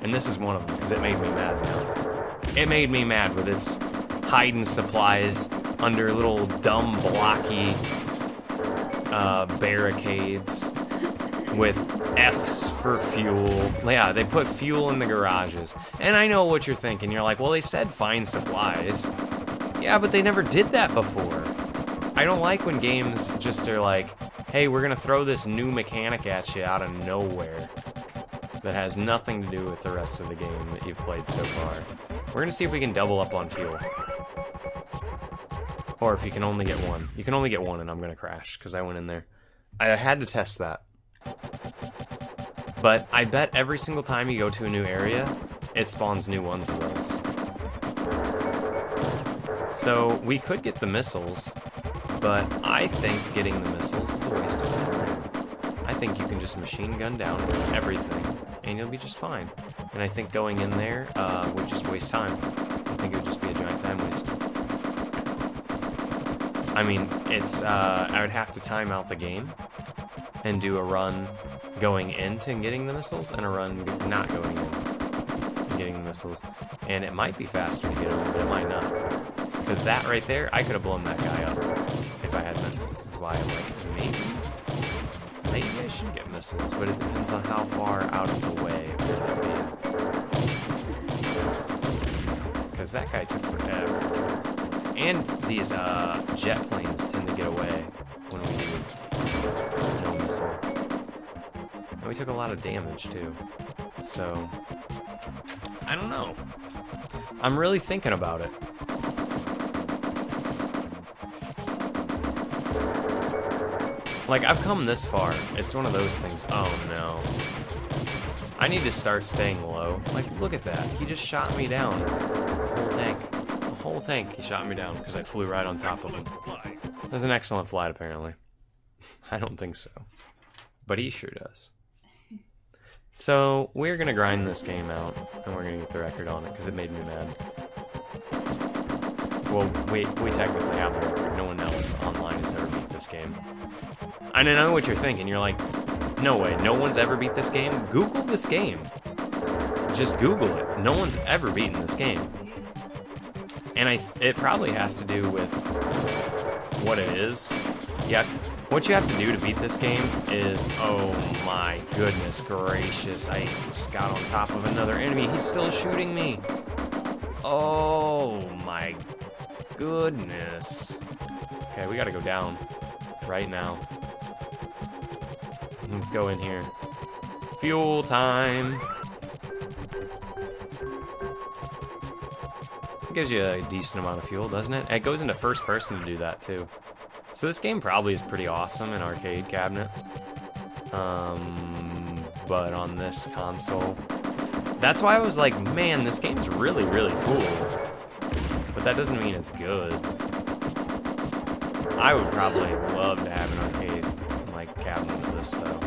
And this is one of them, because it made me mad now. It made me mad with its hiding supplies under little dumb blocky barricades with F's for fuel. Yeah, they put fuel in the garages. And I know what you're thinking. You're like, well, they said find supplies. Yeah, but they never did that before. I don't like when games just are like, hey, we're gonna throw this new mechanic at you out of nowhere that has nothing to do with the rest of the game that you've played so far. We're gonna see if we can double up on fuel. Or if you can only get one. You can only get one and I'm gonna crash, because I went in there. I had to test that. But I bet every single time you go to a new area, it spawns new ones of those. So we could get the missiles, but I think getting the missiles is a waste of time. I think you can just machine gun down everything, and you'll be just fine. And I think going in there would just waste time. I think it would just be a giant time waste. I mean, it's, I would have to time out the game and do a run going into and getting the missiles and a run not going in and getting the missiles. And it might be faster to get them, but it might not. Because that right there, I could have blown that guy up if I had missiles. This is why I'm like, maybe I should get missiles, but it depends on how far out of the way it would be. Because that guy took forever. And these jet planes tend to get away when we do no missile. And we took a lot of damage too. So, I don't know. I'm really thinking about it. Like, I've come this far. It's one of those things. Oh, no. I need to start staying low. Like, look at that. He just shot me down. The whole tank. The whole tank, he shot me down because I flew right on top of him. That was an excellent flight, apparently. I don't think so. But he sure does. So, we're going to grind this game out, and we're going to get the record on it because it made me mad. Well, we technically have the record. No one else online has ever beat this game. I know what you're thinking. You're like, no way, no one's ever beat this game? Google this game. Just Google it. No one's ever beaten this game. And it probably has to do with what it is. Yeah, what you have to do to beat this game is, oh my goodness gracious, I just got on top of another enemy. He's still shooting me. Oh my goodness. Okay, we gotta go down right now. Let's go in here. Fuel time. It gives you a decent amount of fuel, doesn't it? It goes into first person to do that too. So this game probably is pretty awesome in arcade cabinet. But on this console, that's why I was like, man, this game's really, really cool. But that doesn't mean it's good. I would probably love to have an arcade like cabinet of this though.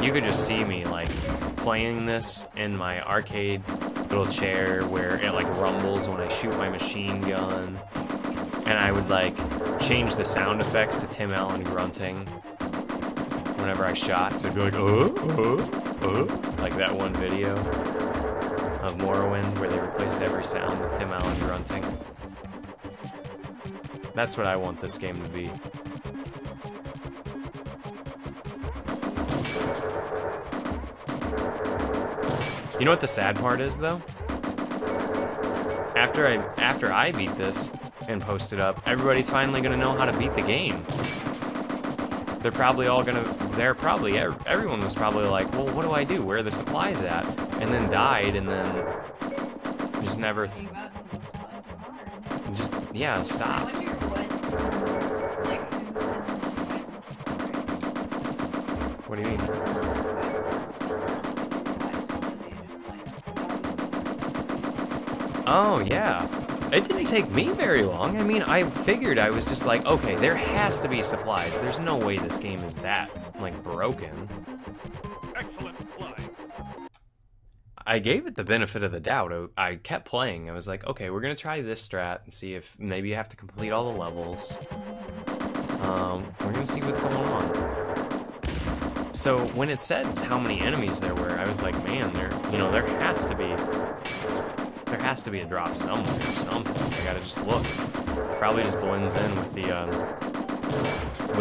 You could just see me like playing this in my arcade little chair where it like rumbles when I shoot my machine gun, and I would like change the sound effects to Tim Allen grunting whenever I shot, so it'd be like like that one video of Morrowind where they replaced every sound with Tim Allen grunting. That's what I want this game to be. You know what the sad part is, though? After I beat this and post it up, everybody's finally gonna know how to beat the game. They're probably all gonna. Everyone was probably like, well, what do I do? Where are the supplies at? And then died, and then just never. Just yeah, stop. What do you mean? Oh, yeah. It didn't take me very long. I mean, I figured I was just like, okay, there has to be supplies. There's no way this game is that, like, broken. Excellent fly. I gave it the benefit of the doubt. I kept playing. I was like, okay, we're going to try this strat and see if maybe you have to complete all the levels. We're going to see what's going on. So when it said how many enemies there were, I was like, man, there has to be a drop somewhere or something. I gotta just look. Probably just blends in with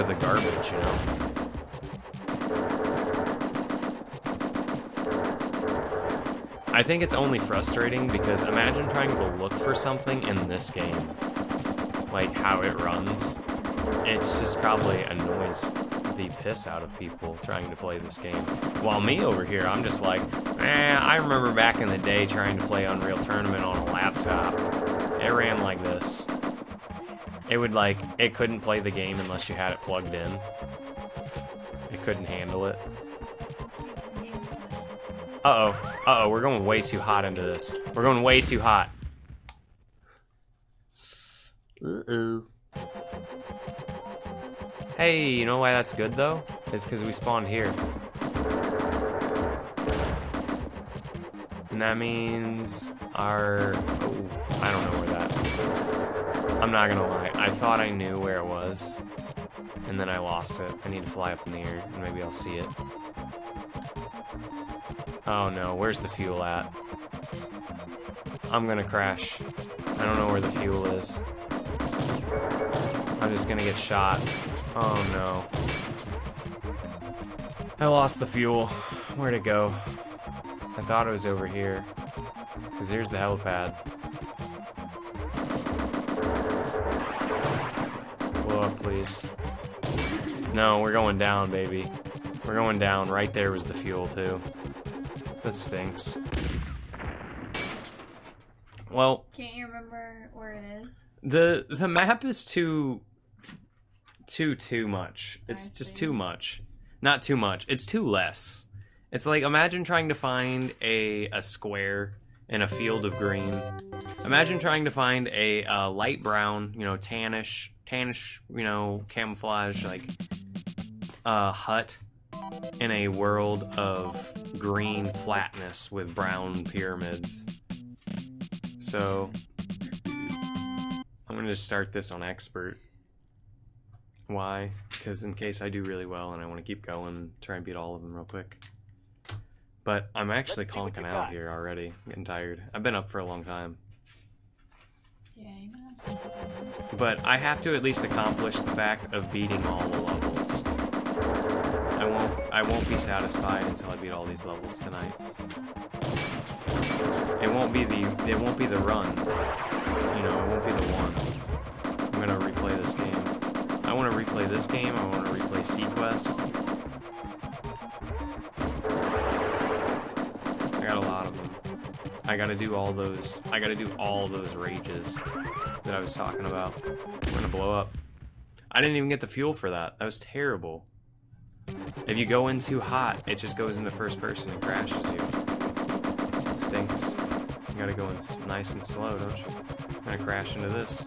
the garbage, you know. I think it's only frustrating because imagine trying to look for something in this game, like how it runs. It's just probably annoys the piss out of people trying to play this game. While me over here, I'm just like, I remember back in the day trying to play Unreal Tournament on a laptop. It ran like this. It would it couldn't play the game unless you had it plugged in. It couldn't handle it. Uh-oh. Uh-oh, we're going way too hot into this. We're going way too hot. Uh-oh. Hey, you know why that's good, though? It's because we spawned here. And that means our... Oh, I don't know where that... I'm not gonna lie. I thought I knew where it was. And then I lost it. I need to fly up in the air, and maybe I'll see it. Oh no, where's the fuel at? I'm gonna crash. I don't know where the fuel is. I'm just gonna get shot. Oh no. I lost the fuel. Where'd it go? I thought it was over here. Because here's the helipad. Blow up, please. No, we're going down, baby. We're going down. Right there was the fuel, too. That stinks. Well... Can't you remember where it is? The map is too much. It's just too much. Not too much. It's too less. It's like, imagine trying to find a square in a field of green. Imagine trying to find a light brown, you know, tannish, you know, camouflage, like, hut in a world of green flatness with brown pyramids. So, I'm gonna just start this on expert. Why? Because in case I do really well and I want to keep going, try and beat all of them real quick. But I'm actually conking out here already. I'm getting tired. I've been up for a long time. Yeah, you know. But I have to at least accomplish the fact of beating all the levels. I won't be satisfied until I beat all these levels tonight. It won't be the run. You know, it won't be the one. I'm gonna replay this game. I want to replay this game. I want to replay Sequest. I got a lot of them. I gotta do all those. I gotta do all those rages that I was talking about. I'm gonna blow up. I didn't even get the fuel for that. That was terrible. If you go in too hot, it just goes into first person and crashes you. It stinks. You gotta go in nice and slow, don't you? I'm gonna crash into this.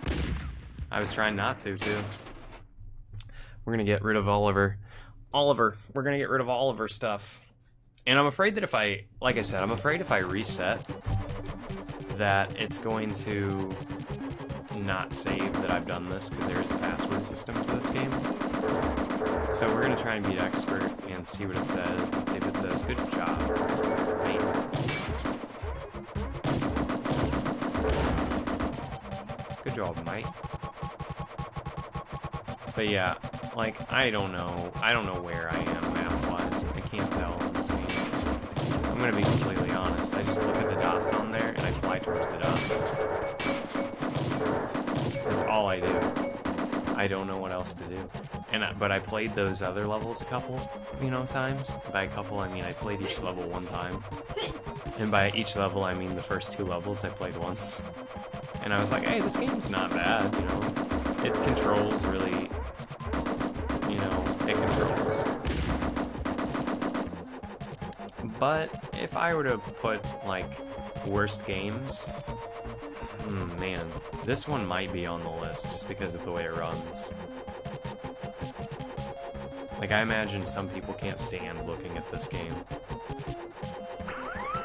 I was trying not to, too. We're gonna get rid of Oliver. We're gonna get rid of all of her stuff. And I'm afraid that if I, like I said, I'm afraid if I reset, that it's going to not save that I've done this, because there's a password system to this game. So we're gonna try and beat expert and see what it says. Let's see if it says, good job, mate. Good job, mate. But yeah, like, I don't know where I am map-wise. I can't tell in this game. I'm gonna be completely honest. I just look at the dots on there and I fly towards the dots. That's all I do. I don't know what else to do. But I played those other levels a couple, you know, times. By a couple, I mean I played each level one time. And by each level, I mean the first 2 levels I played once. And I was like, hey, this game's not bad, you know. It controls really... It controls. But if I were to put, like, worst games, man, this one might be on the list just because of the way it runs. Like, I imagine some people can't stand looking at this game.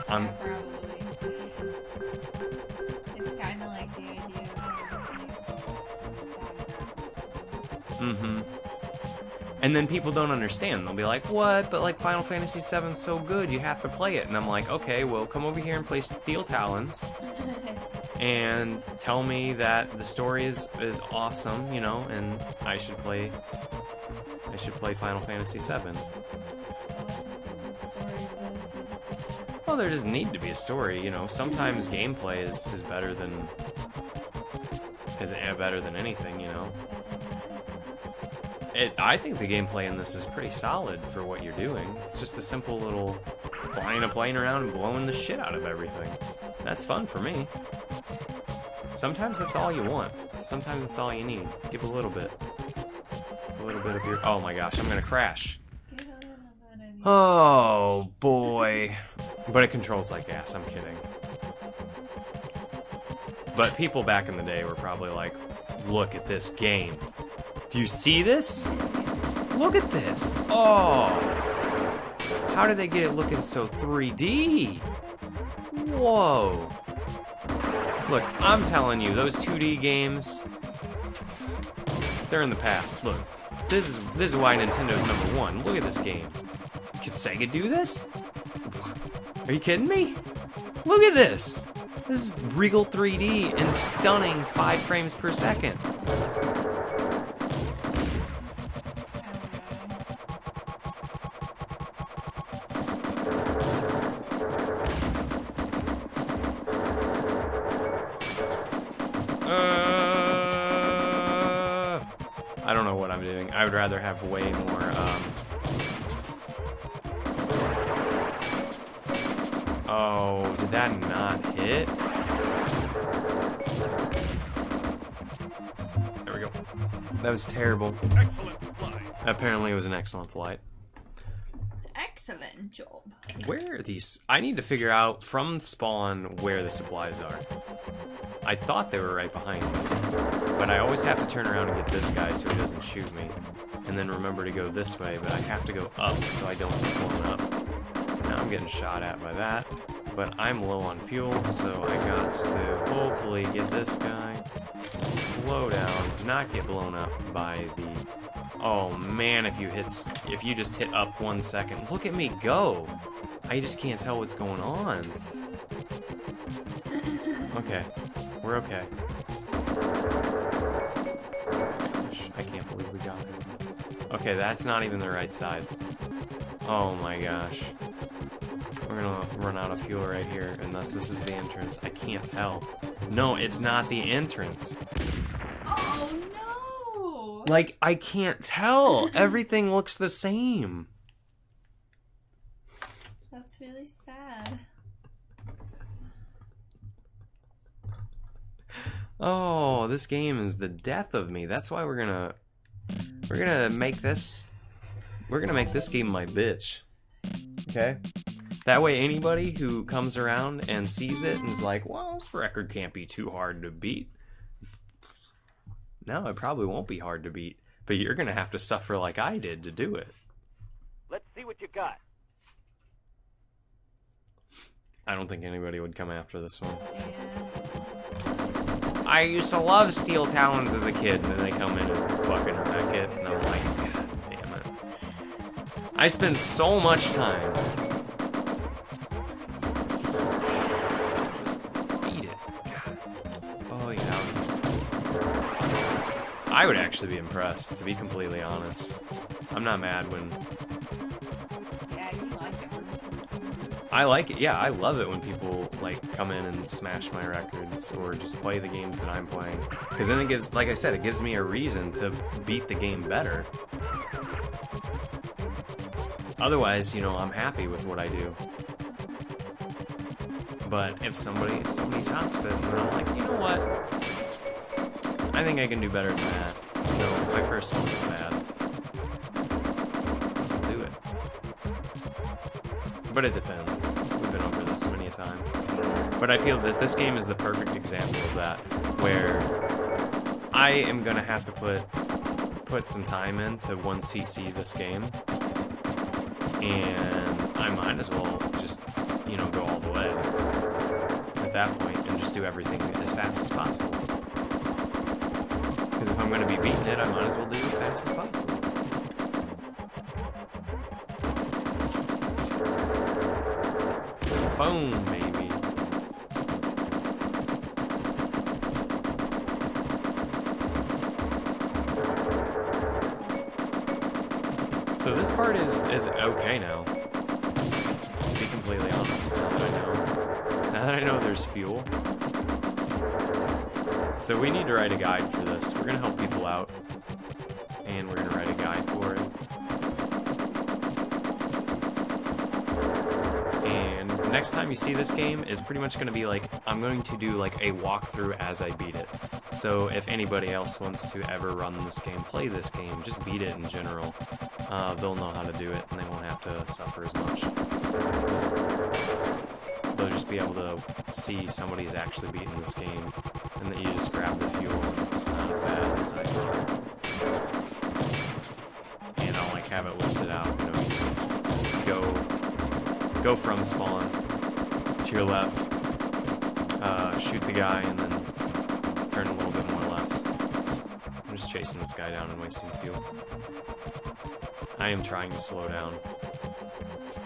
Probably. It's kind of like the idea of... And then people don't understand. They'll be like, what? But like Final Fantasy VII's so good, you have to play it. And I'm like, okay, well, come over here and play Steel Talons. And tell me that the story is awesome, you know, and I should play Final Fantasy VII. Well, there doesn't need to be a story, you know. Sometimes gameplay is better than anything, you know. I think the gameplay in this is pretty solid for what you're doing. It's just a simple little flying a plane around and blowing the shit out of everything. That's fun for me. Sometimes that's all you want. Sometimes that's all you need. Give a little bit. A little bit of your... Oh my gosh, I'm gonna crash. Oh boy. But it controls like ass, I'm kidding. But people back in the day were probably like, look at this game. Do you see this? Look at this. Oh. How did they get it looking so 3D? Whoa. Look, I'm telling you, those 2D games, they're in the past. Look, this is why Nintendo's #1. Look at this game. Could Sega do this? Are you kidding me? Look at this. This is regal 3D and stunning 5 frames per second. I don't know what I'm doing. I would rather have way more, Oh, did that not hit? There we go. That was terrible. Excellent flying. Apparently it was an excellent flight. Excellent job. Where are these? I need to figure out from spawn where the supplies are. I thought they were right behind me, but I always have to turn around and get this guy so he doesn't shoot me. And then remember to go this way, but I have to go up so I don't get blown up. Now I'm getting shot at by that, but I'm low on fuel, so I got to hopefully get this guy, slow down, not get blown up by the... Oh man, if you just hit up 1 second, look at me go! I just can't tell what's going on. Okay, we're okay. Gosh, I can't believe we got it. Okay, that's not even the right side. Oh my gosh. We're gonna run out of fuel right here, unless this is the entrance. I can't tell. No, it's not the entrance. Oh no! Like, I can't tell. Everything looks the same. That's really sad. Oh, this game is the death of me. That's why we're gonna make this game my bitch. Okay? That way anybody who comes around and sees it and is like, well, this record can't be too hard to beat. No, it probably won't be hard to beat, but you're gonna have to suffer like I did to do it. Let's see what you got. I don't think anybody would come after this one. Yeah. I used to love Steel Talons as a kid, and then they come in and fucking wreck it, and I'm like, God damn it. I spend so much time. Just beat it. God. Oh, yeah. I would actually be impressed, to be completely honest. I'm not mad when... Yeah, you like it. I like it, yeah, I love it when people, like, come in and smash my records, or just play the games that I'm playing. Because then it gives, like I said, it gives me a reason to beat the game better. Otherwise, you know, I'm happy with what I do. But if somebody tops it, and I'm like, you know what? I think I can do better than that. You know, my first one was bad. I'll do it. But it depends. We've been over this many a time. But I feel that this game is the perfect example of that, where I am gonna have to put some time in to 1cc this game, and I might as well just, you know, go all the way at that point and just do everything as fast as possible. Because if I'm gonna be beating it, I might as well do it as fast as possible. Boom, baby. So this part is okay now, to be completely honest, now that I know there's fuel. So we need to write a guide for this. We're gonna help people out, and we're gonna write a guide for it. And the next time you see this game is pretty much going to be like, I'm going to do like a walkthrough as I beat it. So if anybody else wants to ever run this game, play this game, just beat it in general, they'll know how to do it and they won't have to suffer as much. they'll just be able to see somebody's actually beaten this game, and that you just grab the fuel, and it's not as bad as I thought. And I'll like have it listed out, you know, you just go from spawn to your left, shoot the guy, and then turn a little bit more left. I'm just chasing this guy down and wasting fuel. I am trying to slow down.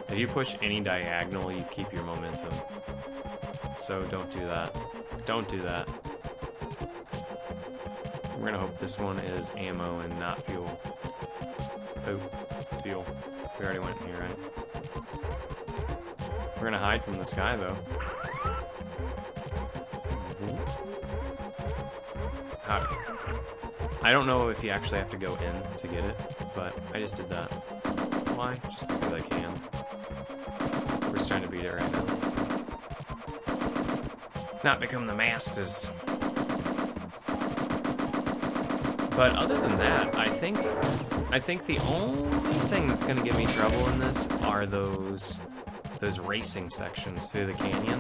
If you push any diagonal, you keep your momentum. So don't do that. Don't do that. We're gonna hope this one is ammo and not fuel. Oh, it's fuel. We already went in here, right? We're gonna hide from this guy, though. How? I don't know if you actually have to go in to get it, but I just did that. Why? Just because I can. We're just trying to beat it right now. Not become the masters. But other than that, I think the only thing that's gonna give me trouble in this are those racing sections through the canyon.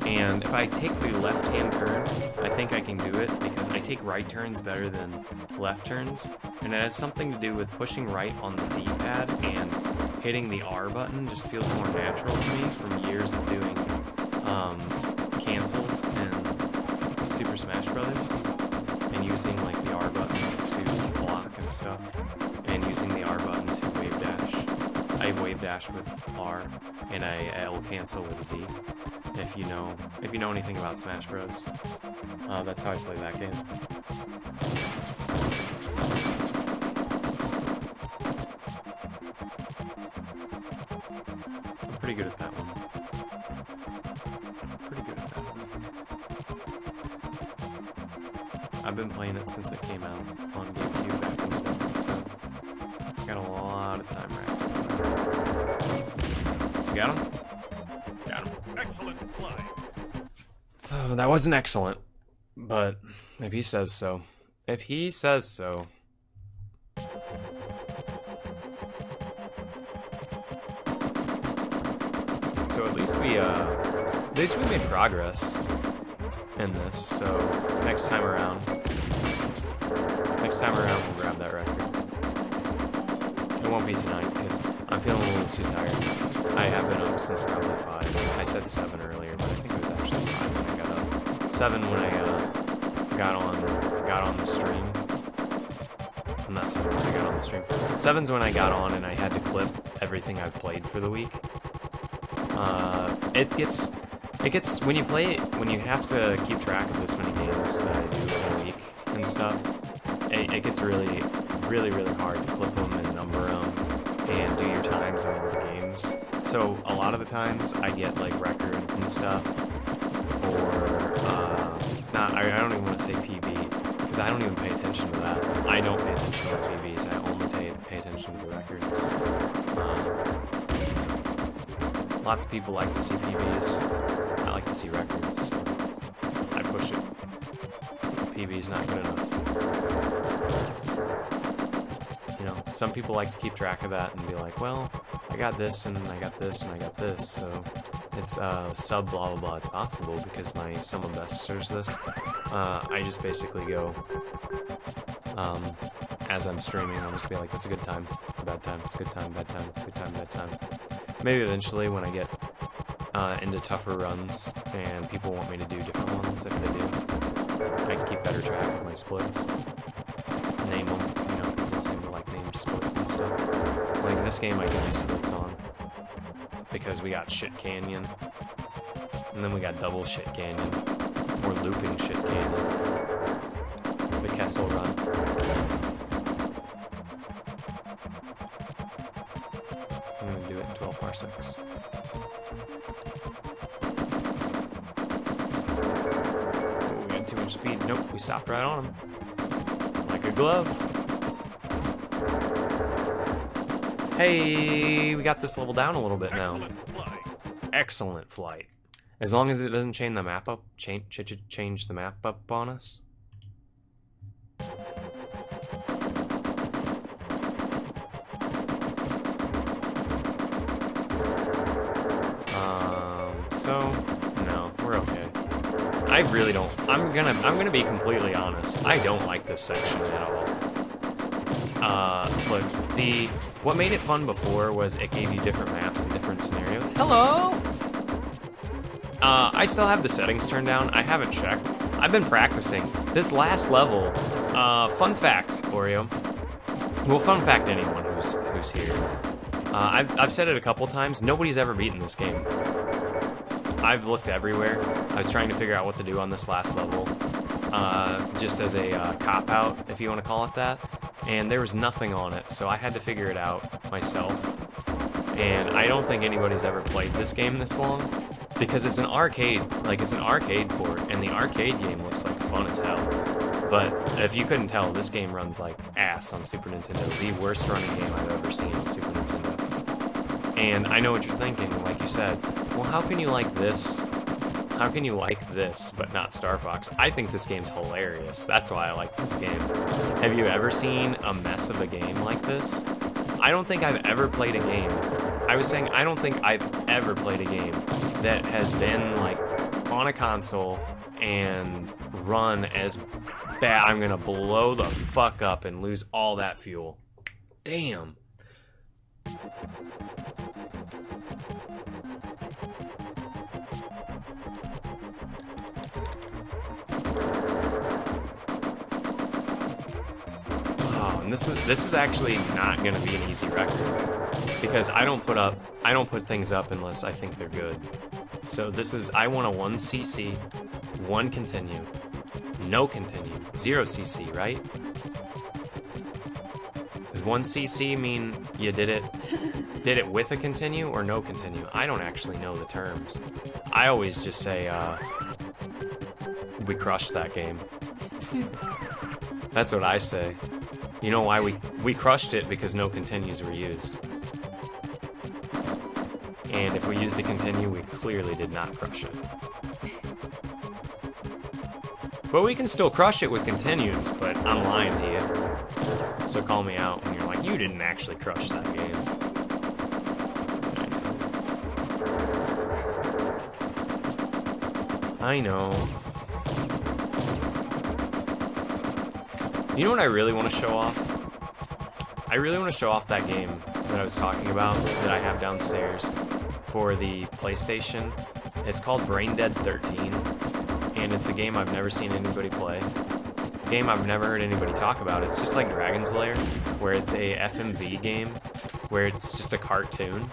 And if I take the left-hand turn, I think I can do it because I take right turns better than left turns. And it has something to do with pushing right on the D-pad and hitting the R button just feels more natural to me from years of doing cancels in Super Smash Brothers. And using like the R button to block and stuff. And using the R button to wave dash. I wave dash with R, and I will cancel with Z. If you know anything about Smash Bros, that's how I play that game. I'm pretty good at that one. Pretty good at that one. I've been playing it since it came out on GameCube back in the day, so I got a lot of time right. Got him? Got him. Excellent fly. Oh, that wasn't excellent, but if he says so. If he says so. So at least we made progress in this. So next time around we'll grab that record. It won't be tonight because I'm feeling a little too tired. I have been up since probably 5. I said 7 earlier, but I think it was actually 5 when I got up. 7 when I got on the stream. I'm not 7 when I got on the stream. 7's when I got on and I had to clip everything I've played for the week. It gets when you play it, when you have to keep track of this many games that I do in a week and stuff. It gets really, really, really hard to clip them and number them and do your times on all the games. So a lot of the times I get like records and stuff, or I don't even want to say PB because I don't even pay attention to that. I don't pay attention to PBs. I only pay attention to the records. Lots of people like to see PBs. I like to see records. So I push it. PB's not good enough. You know, some people like to keep track of that and be like, well, I got this and I got this and I got this, so it's sub blah blah blah. It's possible because my sum of best serves this. I just basically go as I'm streaming. I'll just be like, it's a good time, it's a bad time, it's a good time, bad time, good time, bad time. Maybe eventually when I get into tougher runs and people want me to do different ones, if they do, I can keep better track of my splits. Name them, you know, people seem to like named splits and stuff. Like in this game I can do splits on, because we got Shit Canyon, and then we got Double Shit Canyon, or Looping Shit Canyon, the Kessel Run. I'm gonna do it in 12 parsecs. Oh, we got too much speed. Nope, we stopped right on him. Like a glove. Hey, we got this level down a little bit now. Excellent fly. Excellent flight. As long as it doesn't change the map up, change the map up on us. So, no, we're okay. I really don't. I'm gonna be completely honest. I don't like this section at all. Look, what made it fun before was it gave you different maps and different scenarios. Hello. I still have the settings turned down. I haven't checked. I've been practicing. This last level, fun fact, Oreo. Well, fun fact anyone who's here. I've said it a couple times. Nobody's ever beaten this game. I've looked everywhere. I was trying to figure out what to do on this last level, just as a cop-out, if you want to call it that. And there was nothing on it, so I had to figure it out myself. And I don't think anybody's ever played this game this long, because it's an arcade, it's an arcade port, and the arcade game looks like fun as hell. But if you couldn't tell, this game runs like ass on Super Nintendo. The worst running game I've ever seen on Super Nintendo. And I know what you're thinking, like you said, well, how can you like this? How can you like this, but not Star Fox? I think this game's hilarious. That's why I like this game. Have you ever seen a mess of a game like this? I don't think I've ever played a game. I was saying I don't think I've ever played a game that has been like on a console and run as bad. I'm gonna blow the fuck up and lose all that fuel. Damn. Oh, and this is actually not gonna be an easy record because I don't put things up unless I think they're good. So I want a 1 CC, 1 continue, no continue, 0 CC, right? Does 1 CC mean you did it with a continue or no continue? I don't actually know the terms. I always just say, we crushed that game. That's what I say. You know why we crushed it? Because no continues were used. And if we used a continue, we clearly did not crush it. But we can still crush it with continues, but I'm lying to you. So call me out when you're like, you didn't actually crush that game. I know. You know what I really want to show off? I really want to show off that game that I was talking about that I have downstairs for the PlayStation. It's called Brain Dead 13, and it's a game I've never seen anybody play. It's a game I've never heard anybody talk about. It's just like Dragon's Lair, where it's a FMV game, where it's just a cartoon,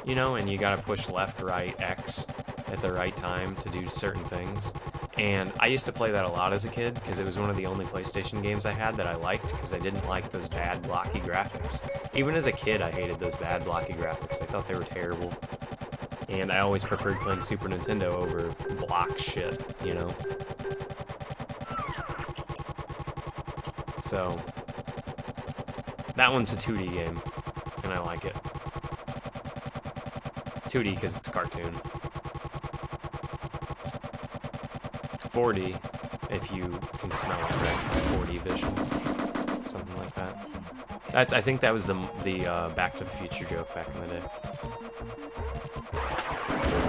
you know, and you gotta push left, right, X at the right time to do certain things. And I used to play that a lot as a kid because it was one of the only PlayStation games I had that I liked because I didn't like those bad blocky graphics. Even as a kid, I hated those bad blocky graphics. I thought they were terrible. And I always preferred playing Super Nintendo over block shit, you know? So, that one's a 2D game, and I like it. 2D because it's a cartoon. 4D, if you can smell it right. It's 4D vision. Something like that. I think that was the Back to the Future joke back in the day.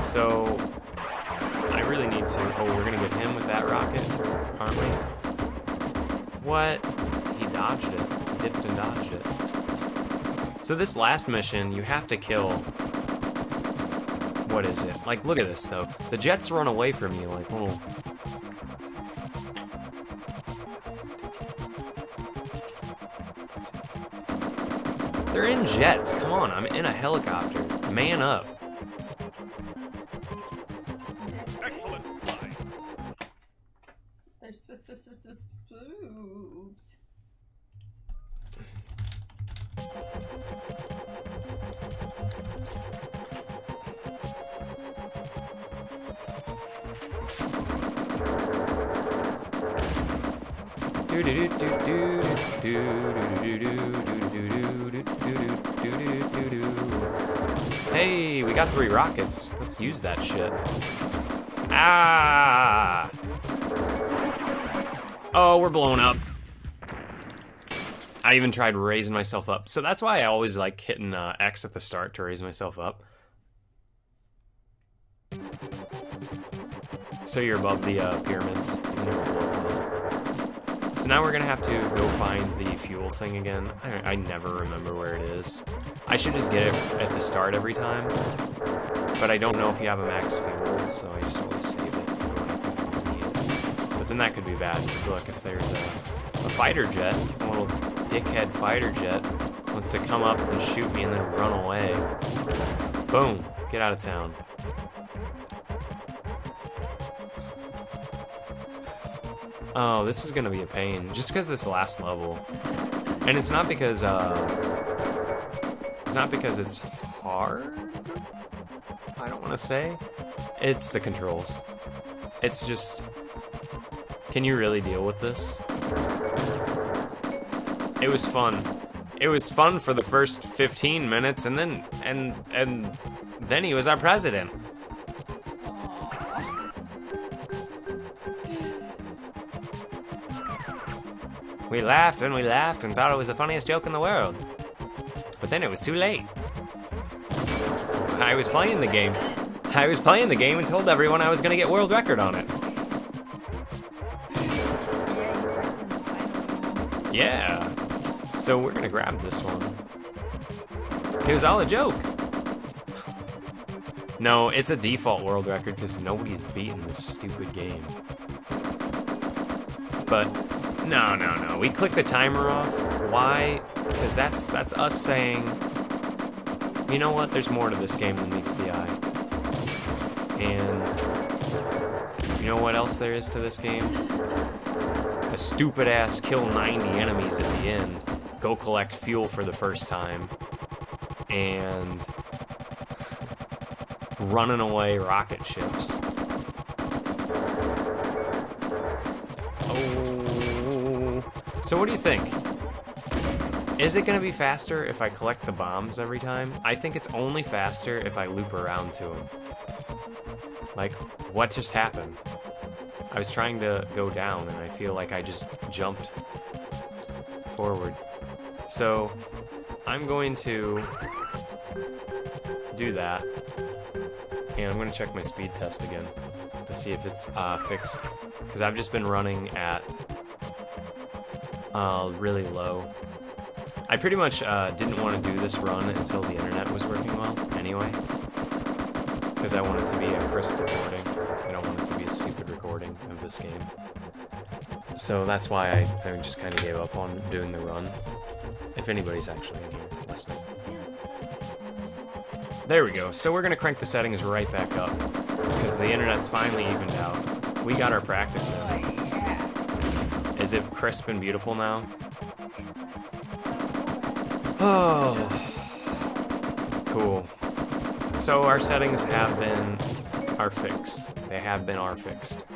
So, I really need to... Oh, we're gonna get him with that rocket, aren't we? What? He dodged it. He dipped and dodged it. So this last mission, you have to kill... What is it? Like, look at this, though. The jets run away from you like little... They're in jets. Come on, I'm in a helicopter. Man up. Excellent flying. They're spooked. Hey, we got 3 rockets. Let's use that shit. Ah! Oh, we're blowing up. I even tried raising myself up. So that's why I always like hitting X at the start to raise myself up. So you're above the pyramids. So now we're gonna have to go find the fuel thing again. I never remember where it is. I should just get it at the start every time. But I don't know if you have a max fuel, so I just always save it. But then that could be bad, because look, if there's a fighter jet, a little dickhead fighter jet, wants to come up and shoot me and then run away. Boom, get out of town. Oh, this is gonna be a pain, just because this last level. And it's not because it's hard, I don't want to say. It's the controls. It's just, can you really deal with this? It was fun. It was fun for the first 15 minutes, and then he was our president. We laughed and thought it was the funniest joke in the world. But then it was too late. I was playing the game. And told everyone I was gonna get world record on it. Yeah. So we're gonna grab this one. It was all a joke. No, it's a default world record because nobody's beaten this stupid game. But no. We click the timer off. Why? Because that's us saying, you know what? There's more to this game than meets the eye. And you know what else there is to this game? A stupid ass kill 90 enemies at the end, go collect fuel for the first time, and running away rocket ships. Oh. So what do you think? Is it gonna be faster if I collect the bombs every time? I think it's only faster if I loop around to them. Like, what just happened? I was trying to go down and I feel like I just jumped forward. So, I'm going to do that. And I'm gonna check my speed test again to see if it's fixed. Because I've just been running at really low. I pretty much didn't want to do this run until the internet was working well, anyway. Because I want it to be a crisp recording. I don't want it to be a stupid recording of this game. So that's why I just kind of gave up on doing the run. If anybody's actually in here listening. There we go. So we're going to crank the settings right back up. Because the internet's finally evened out. We got our practice in. Is it crisp and beautiful now? Oh, cool. So our settings are fixed. They are fixed.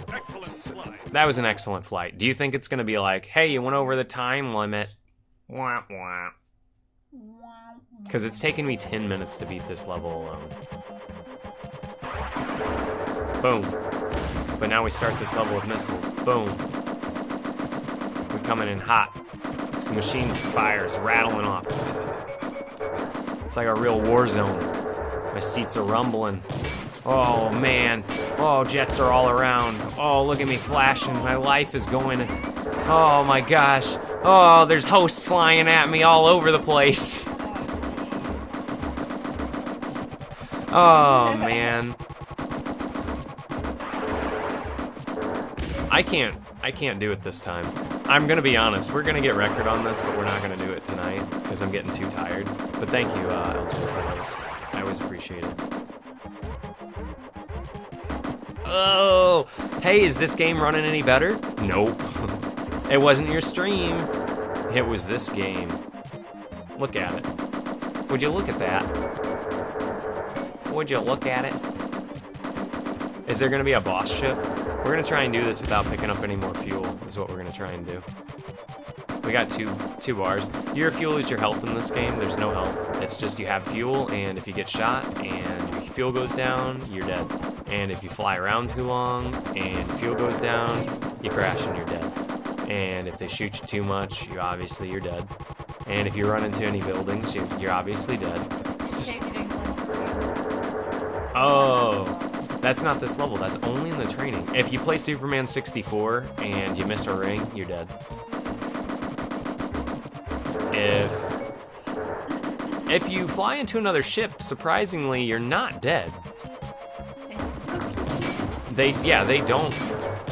Excellent flight. That was an excellent flight. Do you think it's gonna be like, hey, you went over the time limit? Wah, wah. Because it's taken me 10 minutes to beat this level alone. Boom. But now we start this level with missiles. Boom. We're coming in hot. Machine fires rattling off. It's like a real war zone. My seats are rumbling. Oh man. Oh, jets are all around. Oh, look at me flashing. My life is going. Oh my gosh. Oh, there's hosts flying at me all over the place. Oh man. I can't do it this time. I'm gonna be honest, we're gonna get record on this, but we're not gonna do it tonight, because I'm getting too tired. But thank you, LJ, for the host. I always appreciate it. Oh! Hey, is this game running any better? Nope. It wasn't your stream. It was this game. Look at it. Would you look at that? Would you look at it? Is there gonna be a boss ship? We're gonna try and do this without picking up any more fuel, is what we're gonna try and do. We got two bars. Your fuel is your health in this game. There's no health. It's just you have fuel, and if you get shot and your fuel goes down, you're dead. And if you fly around too long and your fuel goes down, you crash and you're dead. And if they shoot you too much, you're dead. And if you run into any buildings, you're obviously dead. Oh. That's not this level. That's only in the training. If you play Superman 64 and you miss a ring, you're dead. If you fly into another ship, surprisingly, you're not dead. They don't.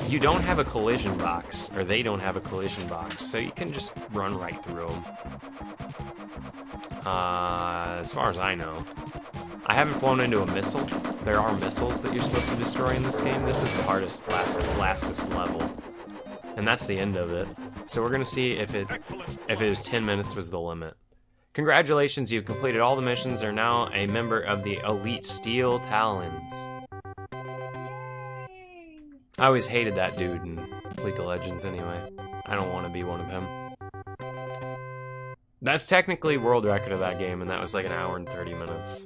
You don't have a collision box, or they don't have a collision box, so you can just run right through them. As far as I know. I haven't flown into a missile. There are missiles that you're supposed to destroy in this game. This is the hardest, lastest level. And that's the end of it. So we're gonna see if it was 10 minutes was the limit. Congratulations, you've completed all the missions, are now a member of the elite Steel Talons. I always hated that dude in League of Legends anyway. I don't want to be one of him. That's technically world record of that game, and that was like an hour and 30 minutes.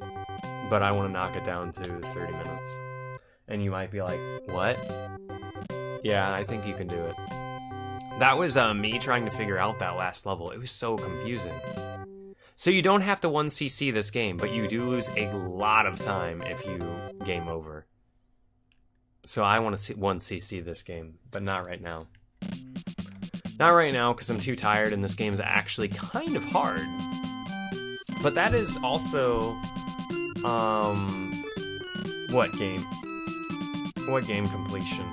But I want to knock it down to 30 minutes. And you might be like, what? Yeah, I think you can do it. That was me trying to figure out that last level. It was so confusing. So you don't have to 1cc this game, but you do lose a lot of time if you game over. So I want to 1cc this game, but not right now. Not right now, because I'm too tired, and this game is actually kind of hard. But that is also... what game? What game completion?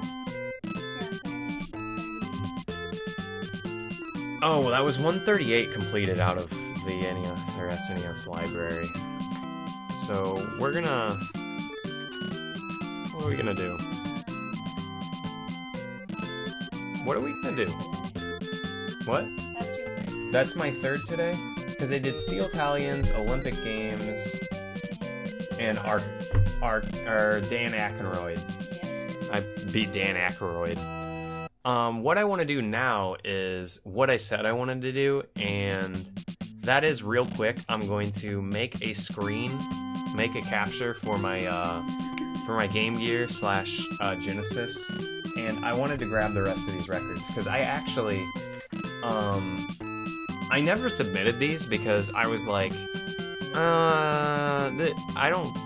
Oh, that was 138 completed out of the SNES library. So we're gonna... What are we gonna do? What are we gonna do? What? That's your third. That's my third today? Because they did Steel Talons, Olympic Games, and our Dan Aykroyd. Yeah. I beat Dan Aykroyd. What I want to do now is what I said I wanted to do, and that is real quick. I'm going to make a screen, make a capture for my Game Gear / Genesis, and I wanted to grab the rest of these records because I actually, I never submitted these because I was like,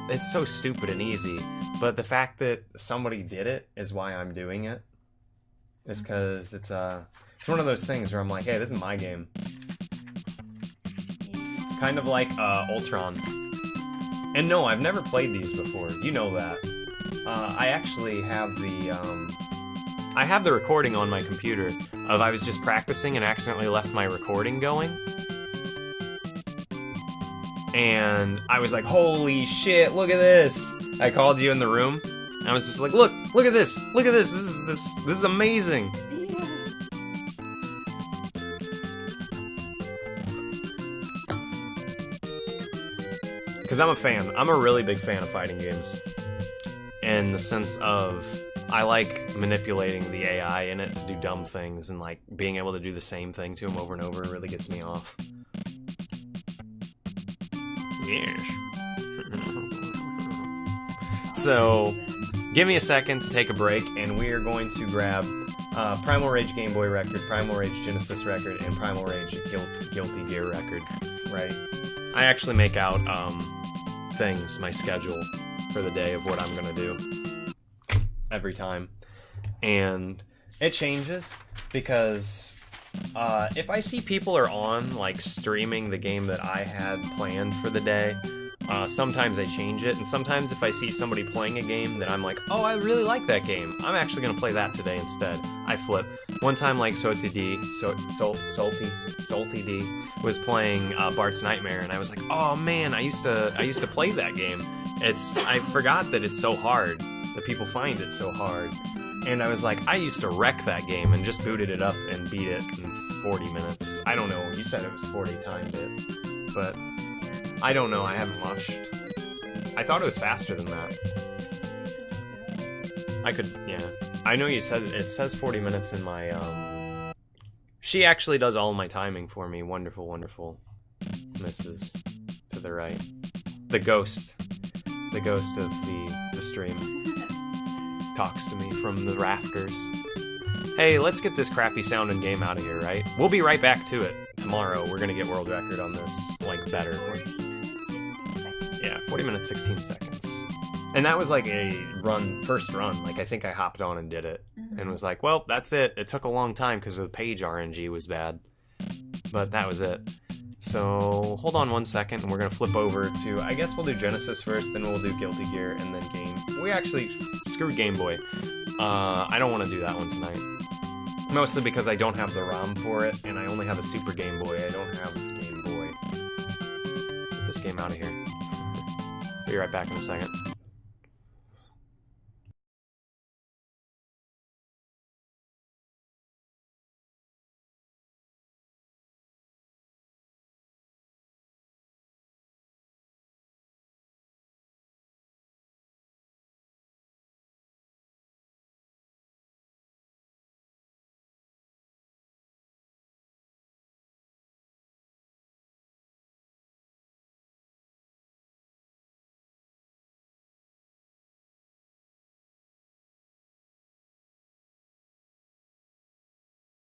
it's so stupid and easy. But the fact that somebody did it is why I'm doing it. Is because it's one of those things where I'm like, hey, this is my game. Kind of like Ultron. And no, I've never played these before. You know that. I actually have the recording on my computer of I was just practicing and accidentally left my recording going. And I was like, holy shit, look at this. I called you in the room. And I was just like, look at this. Look at this. This is amazing. Yeah. Because I'm a fan. I'm a really big fan of fighting games. In the sense of, I like manipulating the AI in it to do dumb things, and like being able to do the same thing to them over and over really gets me off. Yes. So, give me a second to take a break, and we are going to grab Primal Rage Game Boy record, Primal Rage Genesis record, and Primal Rage Guilty Gear record, right? I actually make out things, my schedule for the day of what I'm gonna do every time. And it changes because if I see people are on, like, streaming the game that I had planned for the day, sometimes I change it, and sometimes if I see somebody playing a game that I'm like, oh, I really like that game, I'm actually gonna play that today instead. I flip. One time, like, Salty D was playing Bart's Nightmare, and I was like, oh man, I used to play that game. I forgot that it's so hard, that people find it so hard. And I was like, I used to wreck that game and just booted it up and beat it in 40 minutes. I don't know, you said it was 40 timed it, but I don't know, I haven't watched. I thought it was faster than that. I could, yeah. I know you said it says 40 minutes in my, she actually does all my timing for me. Wonderful, wonderful Mrs. to the right. The ghost of the stream talks to me from the rafters. Hey, let's get this crappy sounding game out of here, right? We'll be right back to it tomorrow. We're gonna get world record on this, like, better. 40 minutes, 16 seconds. Yeah, 40 minutes, 16 seconds. And that was like a first run. Like, I think I hopped on and did it. And was like, well, that's it. It took a long time because the page RNG was bad. But that was it. So, hold on 1 second, and we're going to flip over to, I guess we'll do Genesis first, then we'll do Guilty Gear, and then Game. We actually, screw Game Boy. I don't want to do that one tonight. Mostly because I don't have the ROM for it, and I only have a Super Game Boy. I don't have Game Boy. Get this game out of here. Be right back in a second.